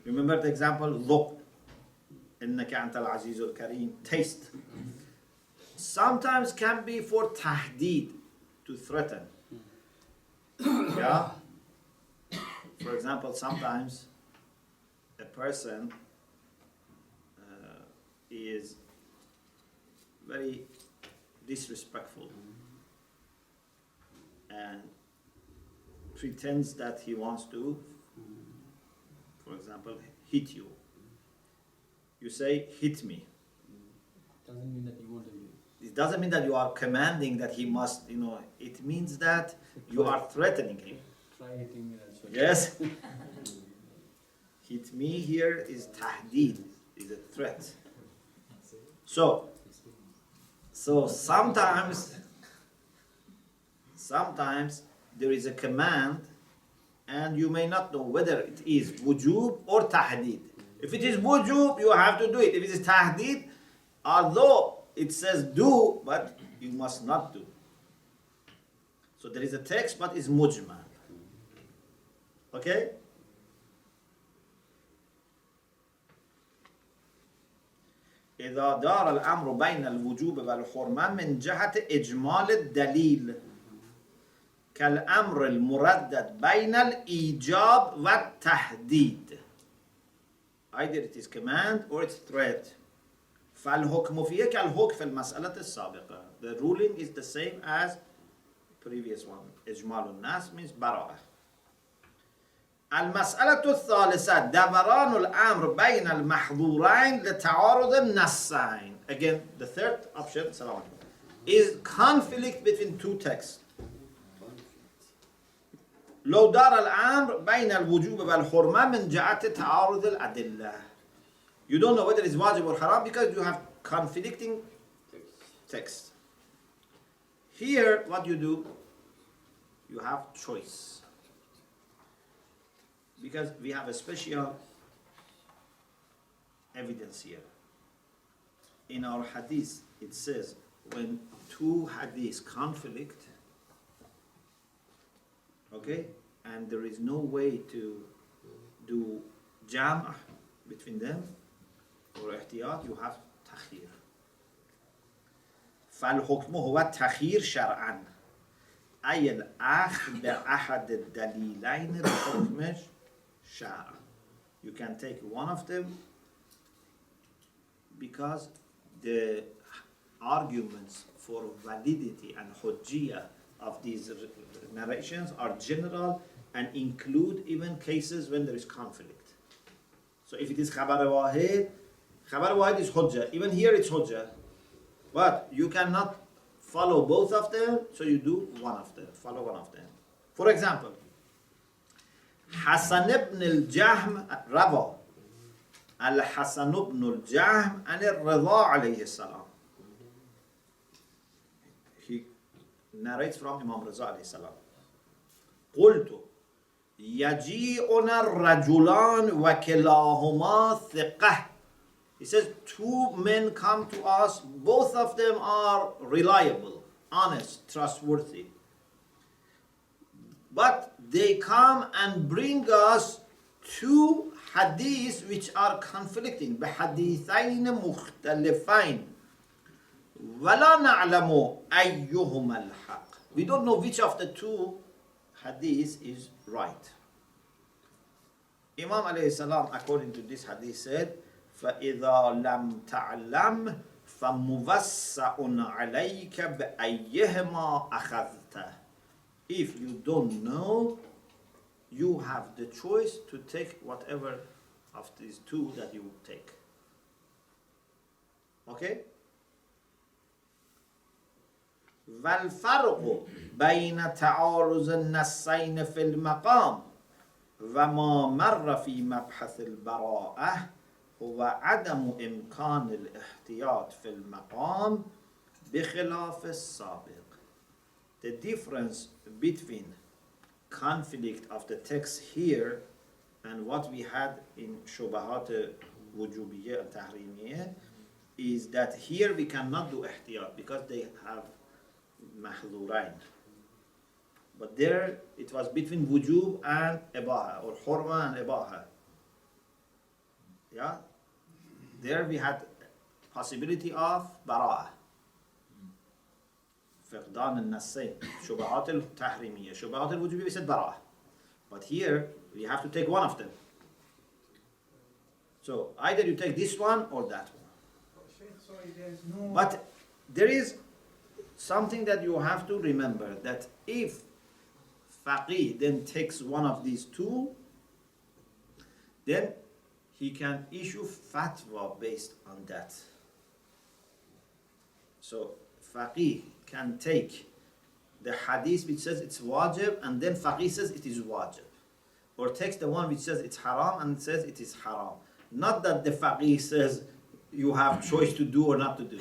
Remember the example, ذُقْ إِنَّكَ أَنْتَ الْعَزِيزُ الْكَرِيمُ, taste. Sometimes can be for tahdid, to threaten. Yeah? For example, sometimes a person is very disrespectful and pretends that he wants to, for example, hit you. You say, hit me. doesn't mean that you want to. It doesn't mean that you are commanding that he must, it means that you are threatening him. Try hitting me and show. Yes? Hit me here is tahdid, is a threat. So sometimes there is a command and you may not know whether it is wujub or tahdid. If it is wujub, you have to do it. If it is tahdid, although it says do, but you must not do. So there is a text, but it's mujmal. Okay? إذا دار الأمر بين الوجوب والحرمة من جهة إجمال الدليل كالأمر المردد بين الإيجاب والتحديد. Either it is command or it's threat. فالحكم فيه كالحكم في المسألة السابقة. The ruling is the same as previous one. إجمال الناس means براءة. المسألة الثالثة دوران الأمر بين المحظورين لتعارض النصين. Again, the third option is conflict between two texts. لو دار الأمر بين الوجوب والحرمة من جهة تعارض الأدلة. You don't know whether it's wajib or haram because you have conflicting texts. Here, what you do, you have choice. Because we have a special evidence here. In our hadith, it says when two hadiths conflict, okay, and there is no way to do jam' between them or ihtiyat, you have takhir. فالحكم هو التخيير شرعا أي الأخذ بأحد الدليلين بحكم شرع. You can take one of them because the arguments for validity and hujjiyah of these narrations are general and include even cases when there is conflict. So if it is khabar wahid is hujjah. Even here it's hujjah. But you cannot follow both of them, so you do one of them. Follow one of them. For example, Hasan ibn al-Jahm Rava. Al-Hasan ibn al-Jahm and al-Rida alayhi salam. He narrates from Imam Reza alayhi salam. قلت يجيئنا الرجلان وكلاهما ثقة. He says, two men come to us, both of them are reliable, honest, trustworthy. But they come and bring us two hadiths which are conflicting بحديثين مختلفين ولا نعلم أيهما الحق. We don't know which of the two hadiths is right. Imam alayhi salam, according to this hadith, said, فَإِذَا لَمْ تَعْلَمْ فَمُوَسَّعٌ عَلَيْكَ بِأَيِّهِمَا أَخَذْتَ. If you don't know, you have the choice to take whatever of these two that you take. Okay? وَالْفَرْقُ بَيْنَ تَعَارُضِ النَّصَّيْنِ فِي الْمَقَامِ وما مر في مبحث البراءة هو عدم إمكان الاحتياط في المقام بخلاف السابق. The difference between conflict of the text here and what we had in شبهات وجوبية and تحريمية is that here we cannot do احتياط because they have محظورين. But there it was between wujub and ibaha, or hurma and ibaha. Yeah? There we had possibility of bara'ah. فقدان النصين. شبهات التحريمية. شبهات الوجوبية we said bara'ah. But here we have to take one of them. So either you take this one or that one. But there is something that you have to remember, that if faqih then takes one of these two, then he can issue fatwa based on that. So faqih can take the hadith which says it's wajib and then faqih says it is wajib, or takes the one which says it's haram and says it is haram. Not that the faqih says you have choice to do or not to do.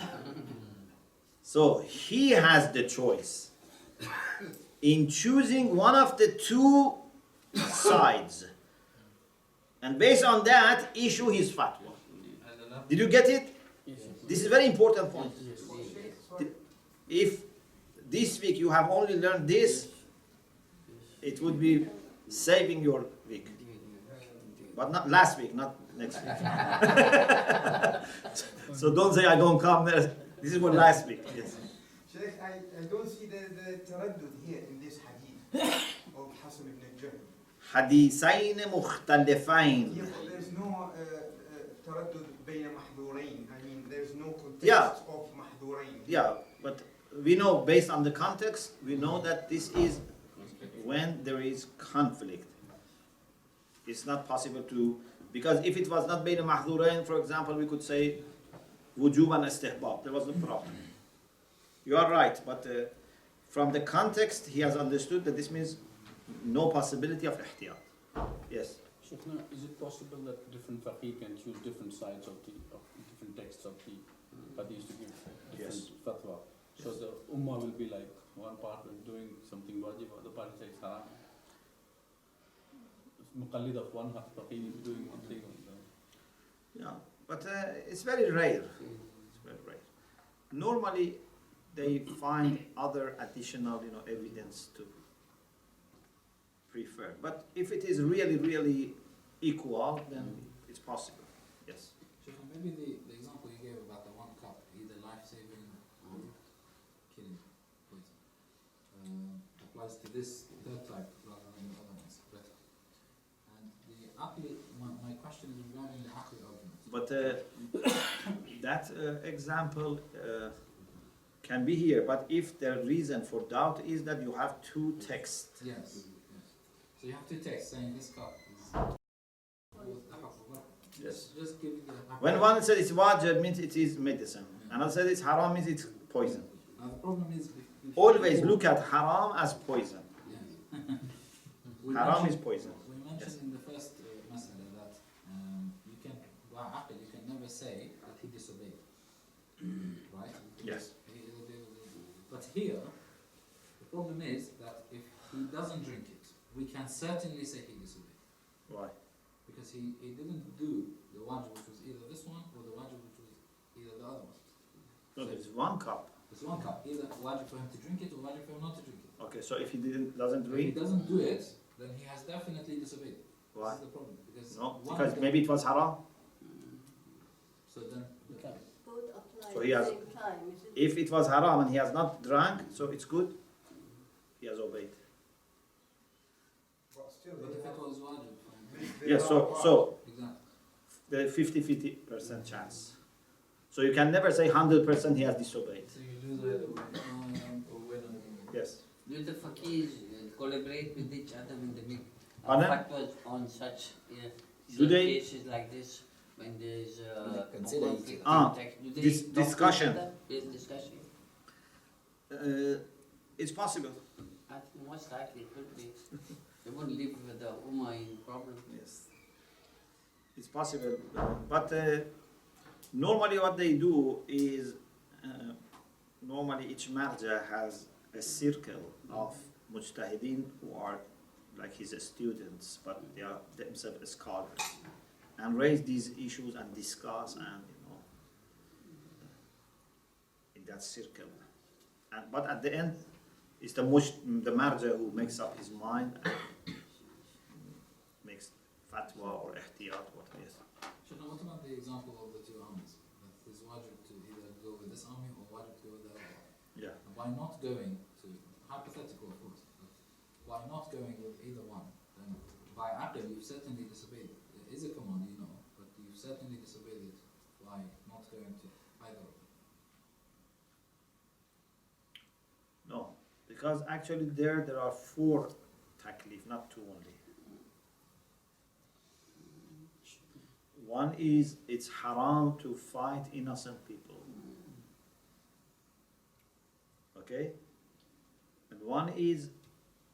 So he has the choice in choosing one of the two sides, and based on that issue his fatwa. Did you get it? This is a very important point. If this week you have only learned this, it would be saving your week. But not last week, not next week. So don't say I don't come there. This is what last week. Yes. Sheikh, I don't see the taraddud here in this hadith of Hasan ibn al-Jahl. حديثين مختلفين. Yeah, but there's no taraddud بين محظورين. I mean, there's no context Yeah. of محظورين. Yeah, but we know based on the context, we know that this is when there is conflict. It's not possible to, because if it was not بين محظورين, for example, we could say wujub and istihbab. There was no problem. You are right, but from the context, he has understood that this means no possibility of ihtiyat. Yes. Shaykhna, is it possible that different faqih can choose different sides of different texts of the hadith to give different Yes. fatwa? So the ummah will be like, one part is doing something wajib, other part says haram. Muqallid of one faqih is doing one thing. Yeah, but it's very rare. It's very rare. Normally, they find other additional, evidence to prefer. But if it is really, really equal, then it's possible. Yes. So maybe the example you gave about the one cup, either life-saving or killing poison, applies to this third type rather than the other ones. But and the aqli, my question is regarding the aqli argument. But that example can be here. But if the reason for doubt is that you have two texts. Yes. So you have two texts saying this cup is Yes. just giving the When one says it's wajib, means it is medicine. Another says it's haram, means it's poison. Now the problem is Always look at haram as poison. Yes. Haram is poison. We mentioned Yes. in the first masala that you can, by aql, you can never say that he disobeyed. Right? Yes. But here, the problem is that if he doesn't drink it, we can certainly say he disobeyed. Why? Because he didn't do the wajib which was either this one or the wajib which was either the other one. No, there's one cup. There's one cup, either wajib for him to drink it or wajib for him not to drink it. Okay, so if he doesn't If he drink, doesn't do it, then he has definitely disobeyed. Why? This is the problem, because No, one because can- maybe it was haram. So then, You can. Both apply So at he the has- same time, is it? If it was haram and he has not drunk, so it's good. He has obeyed. But still, but if it was wajib, fine. Yes, so Exactly. the 50% chance. So you can never say 100% he has disobeyed. So you lose either way, or win either way. Yes. Do the faqirs collaborate with each other when they make Pardon? fatwas on such Do they- cases like this, when there's They consider each conflicting other. text? Do they Dis- talk to each discussion. other? Yes, discussion. It's possible. I think most likely it could be. They wouldn't live with the ummah in problem. Yes. It's possible. But normally what they do is, normally each marja has a circle of mujtahideen who are like his students, but they are themselves scholars, and raise these issues and discuss and in that circle. But at the end, it's the marja who makes up his mind and makes fatwa or ihtiyat, what it is. Shana, what about the example of the two armies? That it is wajib to either go with this army or wajib to go with the other army. Yeah. And by not going to, hypothetical of course, but by not going with either one, then by aql you've certainly disobeyed it. It is a command, you know, but you've certainly disobeyed it by not going to either of them. No, because actually there are 4 taklif, not 2 only. One is it's haram to fight innocent people. Okay? And one is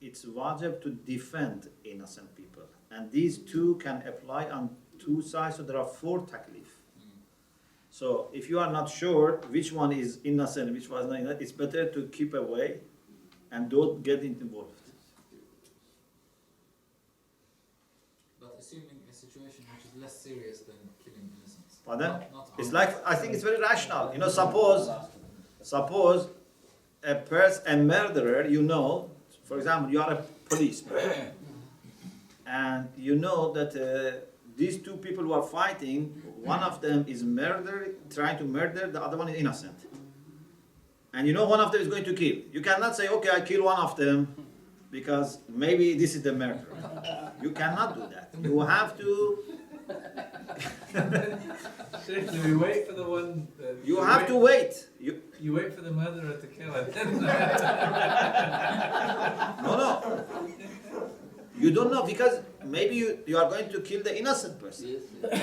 it's wajib to defend innocent people. And these 2 can apply on 2 sides, so there are 4 taklif. So if you are not sure which one is innocent, which one is not innocent, it's better to keep away and don't get involved. But assuming a situation which is less serious than killing innocents. Pardon? Not It's armed. like, I think it's very rational. Suppose a murderer, for example, you are a policeman, and you know that these 2 people who are fighting, one of them is trying to murder, the other one is innocent. And you know one of them is going to kill. You cannot say, okay, I kill one of them because maybe this is the murderer. You cannot do that. You have to, Seriously, we wait for the one. you have to wait. You wait for the murderer to kill and then. No. You don't know because maybe you are going to kill the innocent person. Yes,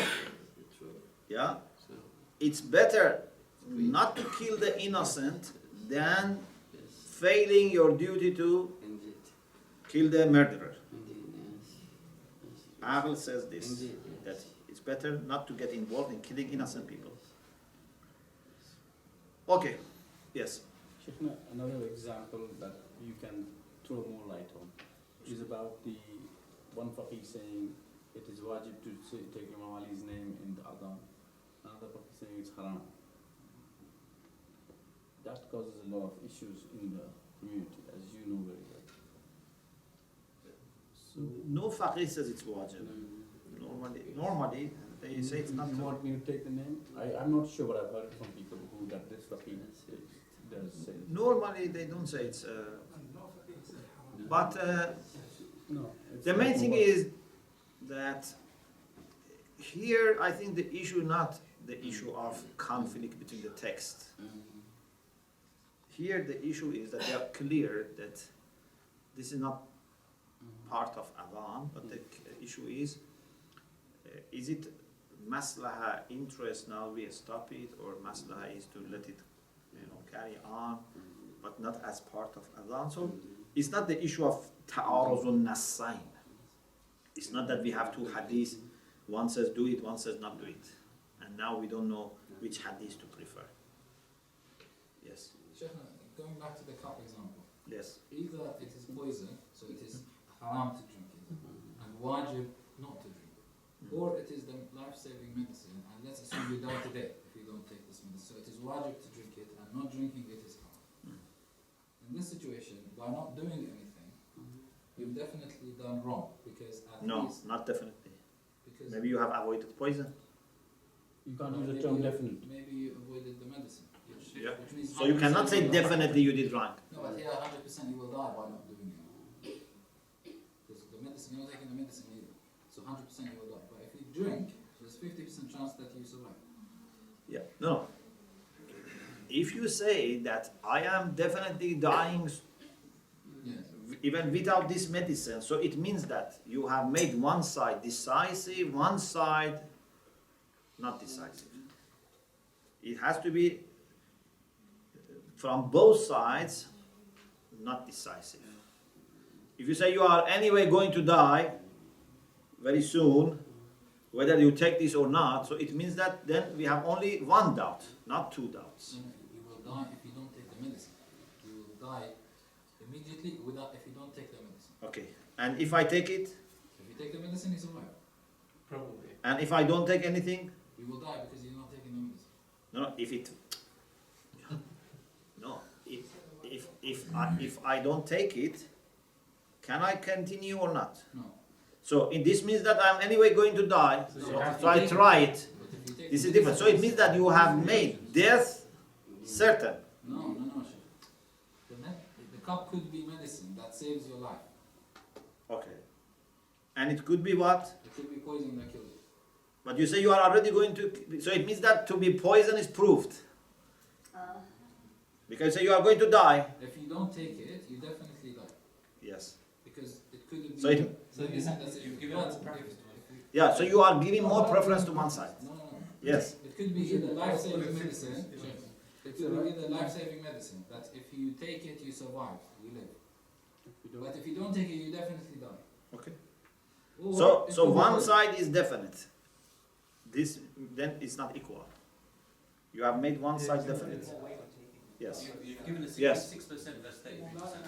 true. Yeah? So, It's better not to kill the innocent than yes, failing your duty to indeed, kill the murderer. indeed, yes. Abel says this, Indeed, that yes. it's better not to get involved in killing innocent people. Okay, yes. Sheikhna, another example that you can throw more light on is about the one faqih saying it is wajib to take Imam Ali's name in the adhan. Another faqih saying it's haram. That causes a lot of issues in the community, as you know very well. So, No faqih says it's wajib. Normally they say it's not. You want me to take the name? I'm not sure, but I've heard from people who that this faqih does say. Normally they don't say it's. But No. it's the main not thing wajib. is that here I think the issue not the issue of conflict between the text. Here the issue is that they are clear that this is not part of adhan, but the issue is it maslaha interest now we stop it, or maslaha is to let it carry on, but not as part of adhan. So it's not the issue of ta'aruzun nassain. It's not that we have 2 hadiths, one says do it, one says not do it, and now we don't know which hadith to prefer. Yes, Sheikhna, going back to the cup example, yes. either it is poison, so it is haram to drink it, and wajib not to drink it, or it is the life-saving medicine, and let's assume you die today if you don't take this medicine, so it is wajib to drink it, and not drinking it is haram. In this situation, by not doing anything, you've definitely done wrong because at No, least not definitely. because Maybe you have avoided poison. You can't no, use the maybe term you- definite. Maybe you avoided the medicine. Yeah. Which means So you cannot 100% say will die. definitely you did wrong. No, but here 100% you will die by not doing it. Because the medicine, you're not taking the medicine either. So 100% you will die. But if you drink, there's 50% chance that you survive. Yeah. No. If you say that I am definitely dying Yes. even without this medicine, so it means that you have made one side decisive, one side not decisive. It has to be from both sides not decisive. If you say you are anyway going to die very soon, whether you take this or not, so it means that then we have only one doubt, not two doubts. You will die if you don't take the medicine. You will die immediately without if you don't take the medicine. Okay. And if I take it, If you take the medicine, you survive. Probably. and if I don't take anything, You will die because you're not taking the medicine. no, if it, no, if I don't take it, can I continue or not? No. So this means that I'm anyway going to die. So you So, have so I try it. But if you take This the is different. medicine- So it means that you have made death certain. No, Sheikh. The cup could be medicine that saves your life. Okay. And it could be what? It could be poison that kills you. But you say you are already going to. So it means that to be poison is proved. Because you say you are going to die. If you don't take it, you definitely die. Yes. Because it could be So it- medicine that's you've if given blood- more preference if- Yeah. So you are giving more preference to one side. No. Yes. It could be either life-saving medicine. It could be either life-saving medicine that if you take it, you survive, you live. But if you don't take it, you definitely die. Okay. Or So it so could be one poison. side is definite. This then is not equal. You have made one side definite. Yes. You've given a Yes. 66% versus 33%.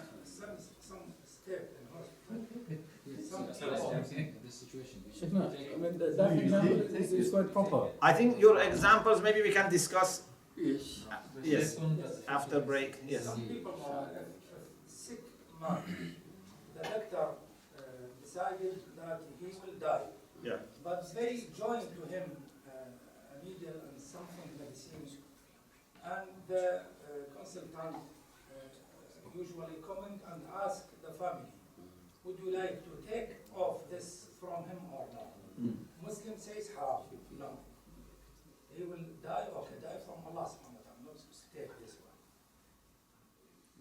Some step in hospital. Yes, Some that's people- what I'm saying, in this situation. you should Shaikhna, take I it. mean, that example is quite proper. I think your examples maybe we can discuss. Yes. Yes. After break. Yes. Some people are sick man. The doctor decided that he will die. Yeah. But they joined to him a needle and something medicine. And the consultant usually comment and ask the family, would you like to take off this from him or not? Muslim says haram. No. He will die, okay, die from Allah subhanahu wa ta'ala, not take this one.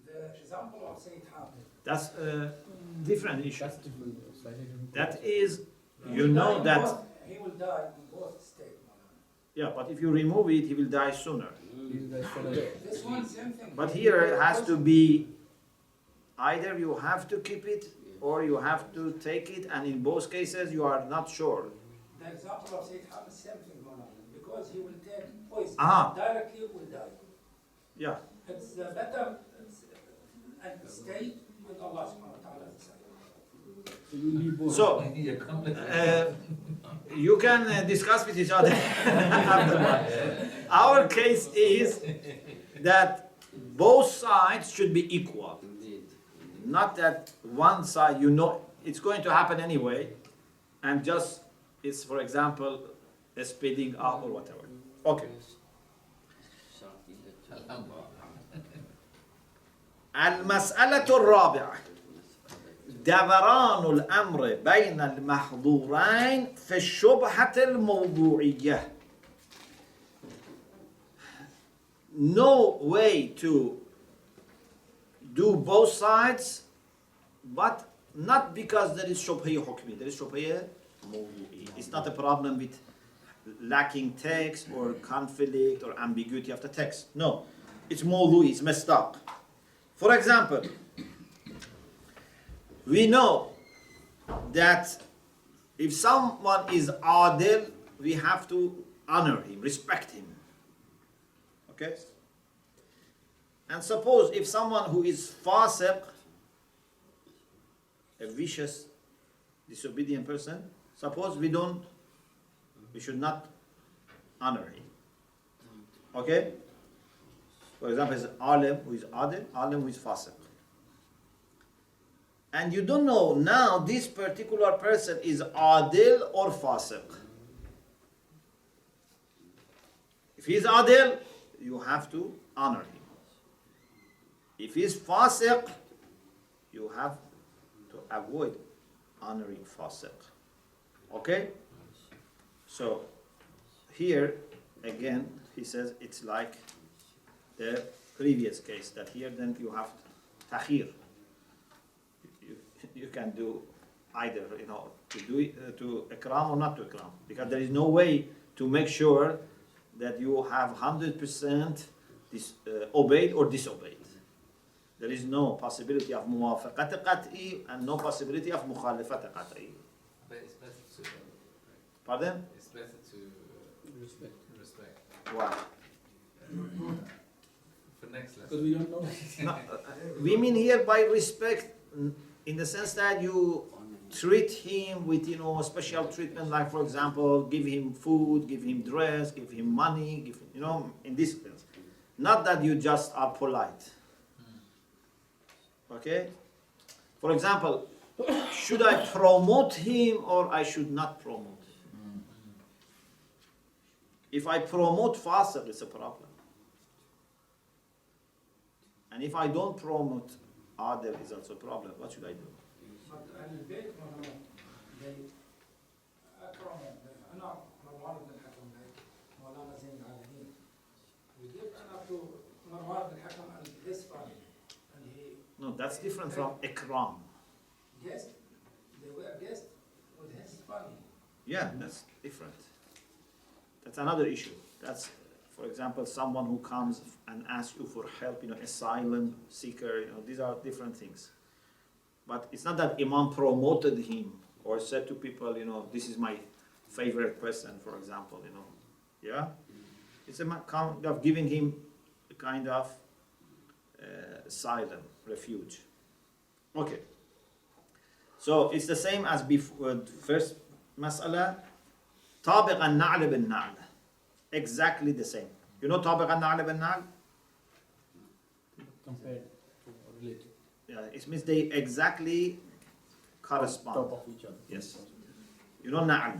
The example of Sayyid Hamid. That's a different issue. That's different. Slightly different. That is, He you will die know in that. both- He will die in both states. Yeah, but if you remove it, he will die sooner. These guys follow it. This one, same thing. But here it has to be either you have to keep it or you have to take it, and in both cases you are not sure. The example of Sayyid Hamid, same thing, because he will take poison. Aha. Directly will die. Yeah. It's better and stay with Allah subhanahu wa ta'ala. So you need both. So you can discuss with each other afterwards. Our case is that both sides should be equal. Indeed. Not that one side, you know, it's going to happen anyway, and just it's, for example, a speeding up or whatever. Okay. المسألة الرابعة دوران الأمر بين المحظورين في الشبهة الموضوعية. No way to do both sides, but not because there is shubhiyya hukmi, there is shubhiyya mawdu'i. It's not a problem with lacking text or conflict or ambiguity of the text. No, it's mawdu'i, it's messed up. For example, we know that if someone is adil, we have to honor him, respect him. Okay? And suppose if someone who is fasiq, a vicious, disobedient person, suppose we should not honor him. Okay? For example, it's alim who is adil, alim who is fasiq. and you don't know now this particular person is adil or fasiq. If he's adil, you have to honor him. If he's fasiq, you have to avoid honoring fasiq. Okay? So here again he says it's like the previous case, that here then you have takhir. You can do either, to do it, to ikram or not to ikram, because there is no way to make sure that you have 100% obeyed or disobeyed. There is no possibility of muwafaqat qat'i and no possibility of mukhalafat qat'i. But it's better to, Pardon? it's better to Respect. respect. Why? For next lesson. Because we don't know. No, we mean here by respect in the sense that you treat him with special treatment, like for example give him food, give him dress, give him money, give him, in this sense. Not that you just are polite. Okay? For example, should I promote him or I should not promote him? If I promote fasiq, it's a problem. And if I don't promote adil, it's also a problem. What should I do? But البيت they أكرمهم أنا مروان بن الحكم مولانا زين العابدين we give honor to مروان بن الحكم and his family and he No, that's different from ikram. guest they were guests with his family. Yeah, that's different. That's another issue. That's, for example, someone who comes and asks you for help, asylum seeker, these are different things. But it's not that Imam promoted him or said to people, this is my favorite person, for example, Yeah? It's a kind of giving him a kind of asylum, refuge. Okay. So it's the same as before, first mas'ala, tabiq al-na'l bin-na'l. Exactly the same. You know tabiq al-na'l bin-na'l? Compared to or related. Yeah, it means they exactly correspond. Top of each other. Yes. You know na'l,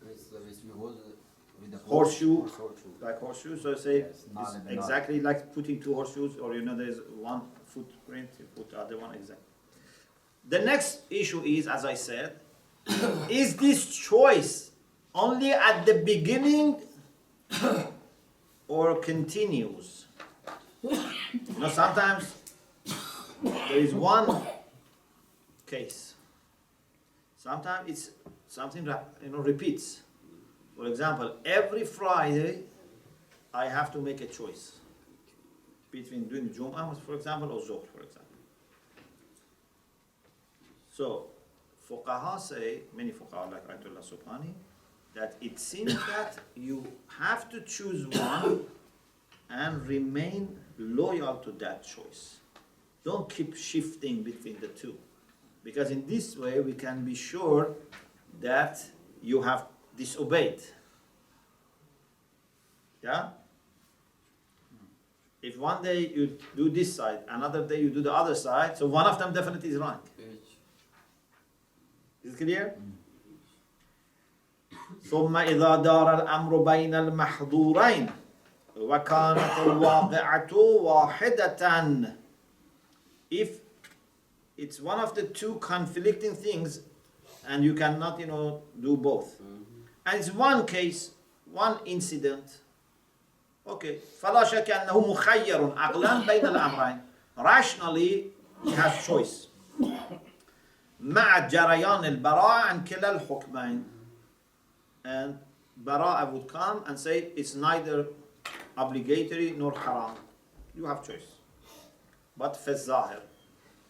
Which we hold with the Horseshoe. horseshoe. like horseshoes. So say Yes, na'l it's bin-na'l. exactly like putting two horseshoes, or there's one footprint, you put the other one exactly. The next issue is, as I said, is this choice only at the beginning or continues? Sometimes there is one case. Sometimes it's something that repeats. For example, every Friday I have to make a choice between doing Jum'ah, for example, or Zuhr, for example. So, fuqaha say, many fuqaha like Ayatollah Subhani, that it seems that you have to choose one and remain loyal to that choice. Don't keep shifting between the two. Because in this way we can be sure that you have disobeyed. Yeah? If one day you do this side, another day you do the other side, so one of them definitely is wrong. Is it clear? ثم إذا دار الأمر بين المحظورين وكانت الواقعة واحدة. If it's one of the two conflicting things and you cannot do both, and it's one case, one incident, okay, فلا شك أنه مخير عقلا بين الأمرين. Rationally he has choice مع جريان البراءة عن كلا الحكمين. And Bara'ah would come and say it's neither obligatory nor haram. You have choice. But في الظاهر,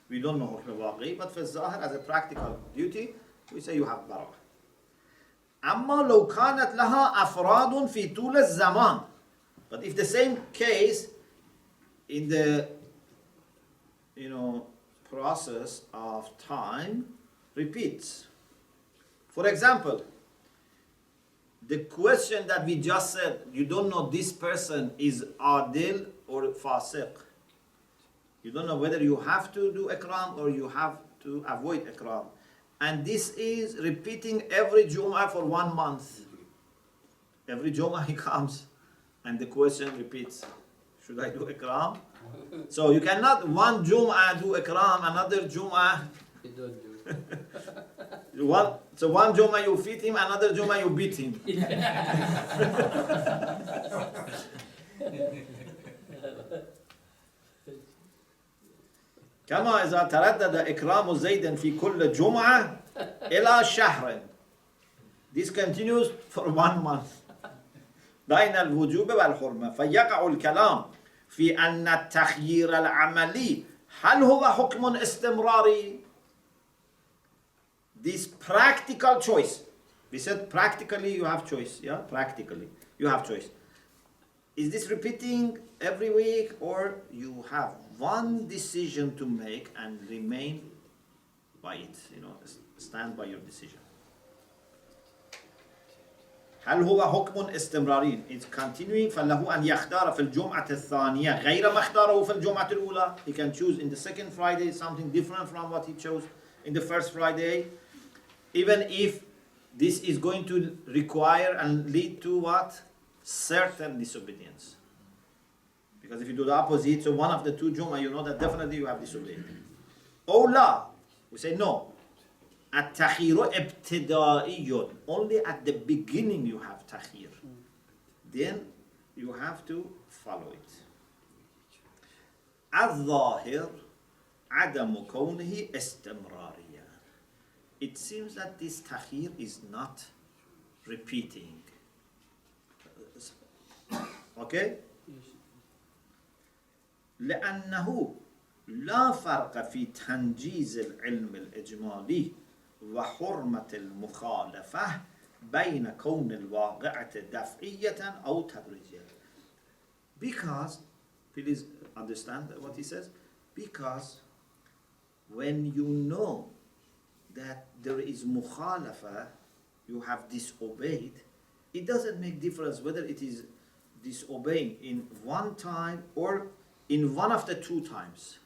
we don't know حكم واقعي, but في الظاهر as a practical duty, we say you have Bara'ah. أما لو كانت لها أفراد في طول الزمان. But if the same case in the process of time repeats. For example, the question that we just said, you don't know this person is adil or fasiq. You don't know whether you have to do ikram or you have to avoid ikram. And this is repeating every Jum'ah for 1 month. Every Jum'ah he comes and the question repeats, should I do ikram? So you cannot one Jum'ah do ikram, another Jum'ah. You don't do. So one Jum'ah you feed him, another Jum'ah you beat him. كما إذا تردد إكرام زيد في كل جمعة إلى شهر. This continues for 1 month. بين الوجوب والحرمة. فيقع الكلام في أن التخيير العملي هل هو حكم استمراري. This practical choice. We said practically you have choice. Yeah, practically you have choice. Is this repeating every week, or you have one decision to make and remain by it? You know, stand by your decision. هل هو حكم استمراري؟ It's continuing. فله أن يختار في الجمعة الثانية غير ما اختاره في الجمعة الأولى. He can choose in the second Friday something different from what he chose in the first Friday, even if this is going to require and lead to what? Certain disobedience. Because if you do the opposite, so one of the two Jum'ah, you know that definitely you have disobeyed. Or la, we say no. At-takhiru ibtida'iyyun. Only at the beginning you have takhir. Then you have to follow it. Al-zahir adamu kawnihi istimrariya. It seems that this takhir is not repeating. Okay? لأنه لا فرق في تنجيز العلم الإجمالي وحرمة المخالفة بين كون الواقعة دفعية أو تدريجية. Because, please understand what he says, because when you know that there is mukhalafa, you have disobeyed, it doesn't make difference whether it is disobeying in one time or in one of the 2 times.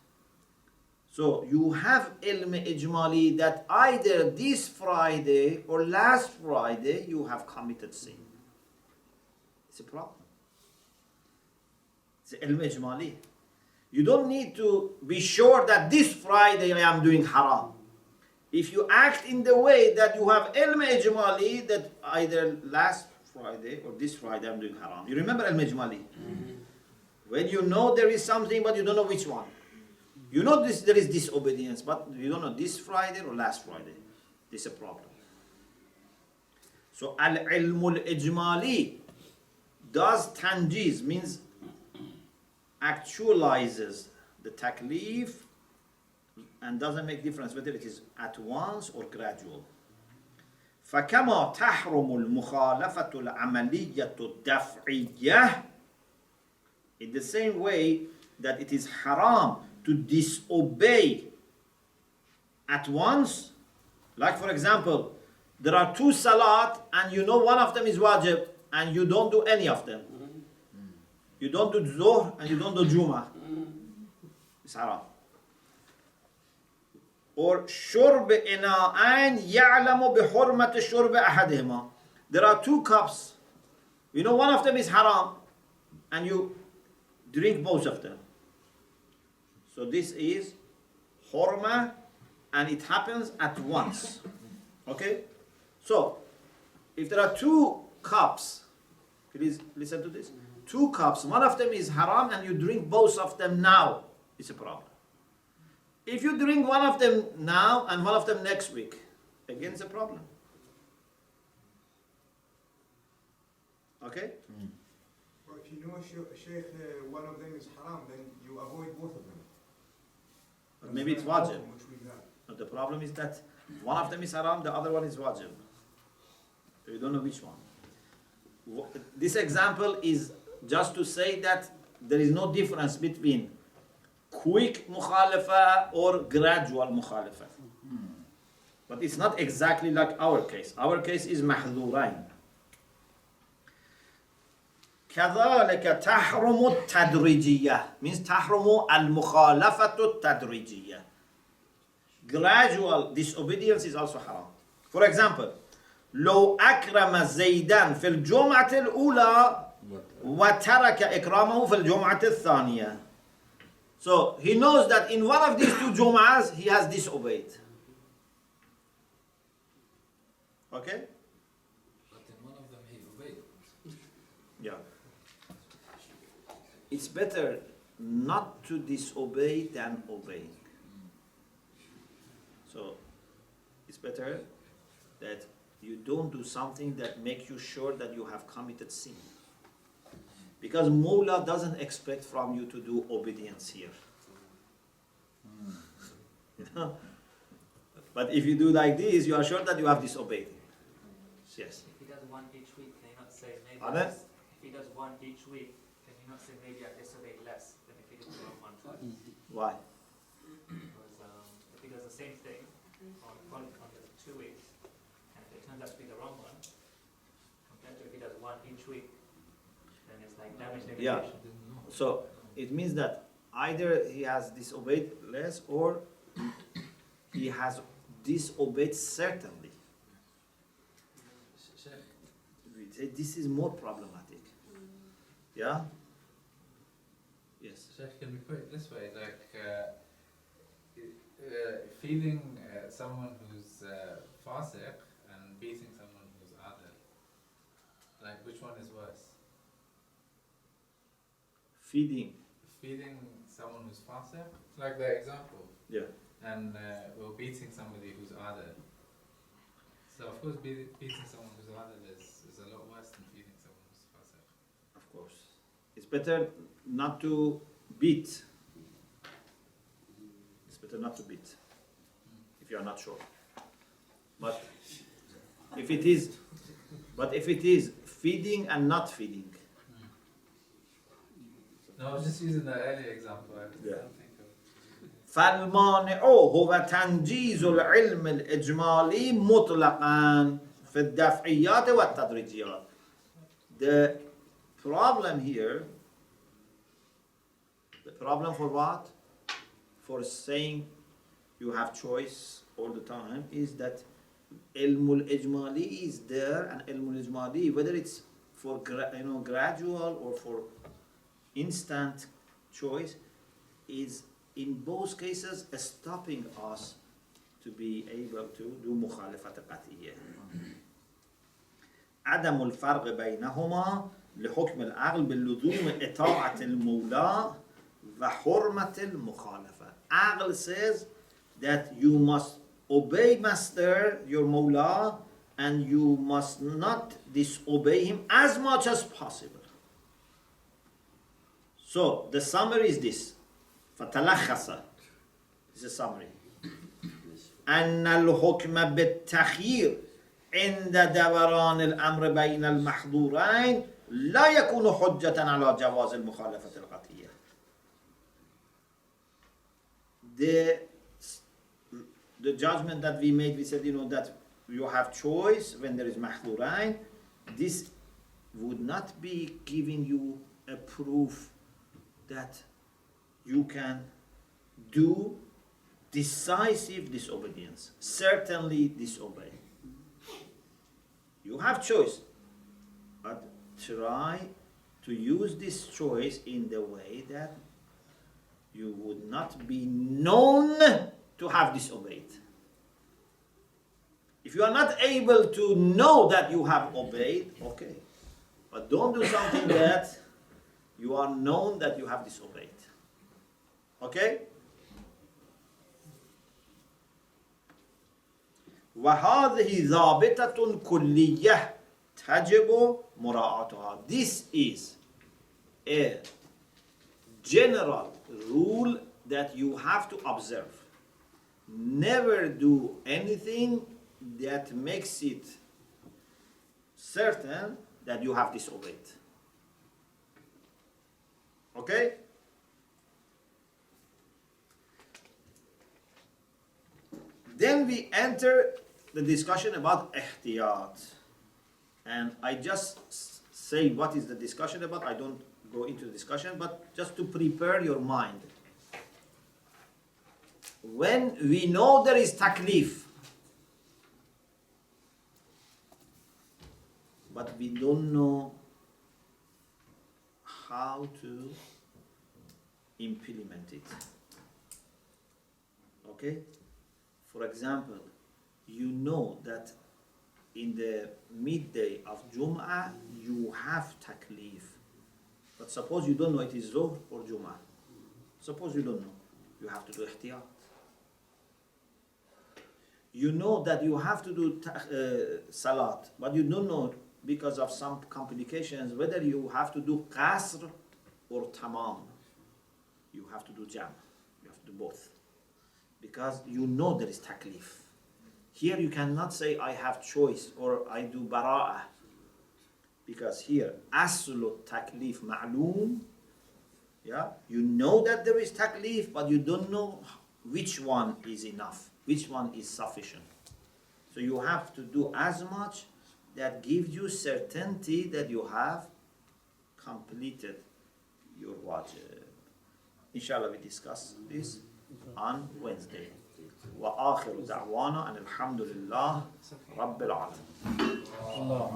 So you have ilm ijmali that either this Friday or last Friday you have committed sin. It's a problem. It's ilm ijmali. You don't need to be sure that this Friday I am doing haram. If you act in the way that you have ilm ijmali that either last Friday or this Friday I'm doing haram. You remember ilm ijmali? When you know there is something but you don't know which one. You know there is disobedience, but you don't know this Friday or last Friday. This is a problem. So al-ilmul ijmali does tanjiz, means actualizes the taklif and doesn't make difference whether it is at once or gradual. فكما تحرم المخالفة العملية الدفعية, in the same way that it is haram to disobey at once. Like for example, there are 2 salat and you know one of them is wajib and you don't do any of them. You don't do Zuhr and you don't do Jum'ah. It's haram. Or shurb ina'an ya'lamu bihurmat shurb ahadihima. There are 2 cups. You know one of them is haram and you drink both of them. So this is hurma and it happens at once. Okay? So, if there are 2 cups, please listen to this. 2 cups, one of them is haram and you drink both of them now, it's a problem. If you drink one of them now and one of them next week, again it's a problem. Okay? But if you know, Sheikh, one of them is haram, then you avoid both of them. But maybe it's wajib. But the problem is that one of them is haram, the other one is wajib. So you don't know which one. This example is just to say that there is no difference between quick mukhalafa or gradual mukhalafa. But it's not exactly like our case. Our case is mahdhurain. كذلك تحرم التدريجية, means تحرم المخالفة التدريجية. gradual disobedience is also haram. For example, لو أكرم زيدان في الجمعة الأولى وترك إكرامه في الجمعة الثانية. So he knows that in one of these two Jum'ahs he has disobeyed. Okay? But in one of them he obeyed. Yeah. It's better not to disobey than obey. So it's better that you don't do something that makes you sure that you have committed sin. Because Mawla doesn't expect from you to do obedience here. You know? But if you do like this, you are sure that you have disobeyed him. Yes. If he does one each week, can you not say maybe? Pardon? If he does one each week, can you not say maybe I disobeyed less than if he did the wrong one twice? Why? Because if he does the same thing on the 2 weeks, and if it turns out to be the wrong one, compared to if he does one each week, then it's like damage Yeah. limitation. So it means that either he has disobeyed less or he has disobeyed certainly. This is more problematic. Yeah? Yes. Sheikh, can we put it this way? Like, feeding someone who's fasiq and beating someone who's adil. Like, which one is worse? Feeding. Feeding someone who's fasiq, like the example, Yeah. and we're beating somebody who's adil. So, of course, beating someone who's adil is a lot worse than feeding someone who's fasiq. Of course. It's better not to beat. It's better not to beat. If you are not sure. But if it is feeding and not feeding. No, I was just using the earlier example. I Yeah. don't think of. فالمانع هو تنجيز العلم الإجمالي مطلقا في الدفعيات والتدريجيات. The problem here, the problem for what? For saying you have choice all the time is that ilm al-ijmali is there, and ilm al-ijmali, whether it's for gradual or for instant choice, is in both cases stopping us to be able to do مخالفة قطعية. عدم الفرق بينهما لحكم العقل باللزوم إطاعة المولى وحرمة المخالفة. Aql says that you must obey master, your Mawla, and you must not disobey him as much as possible. So the summary is this. فتلخص. This is a summary. أن الحكم بالتخيير عند دوران الأمر بين المحظورين لا يكون حجة على جواز المخالفة القطعية. The judgment that we made, we said, that you have choice when there is محظورين. This would not be giving you a proof that you can do decisive disobedience. Certainly disobey. You have choice, but try to use this choice in the way that you would not be known to have disobeyed. If you are not able to know that you have obeyed, okay. But don't do something that you are known that you have disobeyed. Okay? وهذه ضابطة كلية تجب مراعاتها. This is a general rule that you have to observe. Never do anything that makes it certain that you have disobeyed. Okay? Then we enter the discussion about ihtiyat. And I just say what is the discussion about. I don't go into the discussion, but just to prepare your mind. when we know there is taklif, but we don't know how to implement it. Okay? For example, you know that in the midday of Jum'ah you have taklif. But suppose you don't know it is Zuhr or Jum'ah. Suppose you don't know. You have to do ihtiyat. You know that you have to do salat, but you don't know because of some complications whether you have to do qasr or tamam. You have to do jam. You have to do both. Because you know there is taklif. Here you cannot say I have choice or I do bara'ah. Because here, aslu taklif ma'loom. Yeah, you know that there is taklif, but you don't know which one is enough, which one is sufficient. So you have to do as much that gives you certainty that you have completed your wajib. Inshallah, we discuss this on Wednesday. وآخر دعوانا أن الحمد لله رب العالمين. Allah.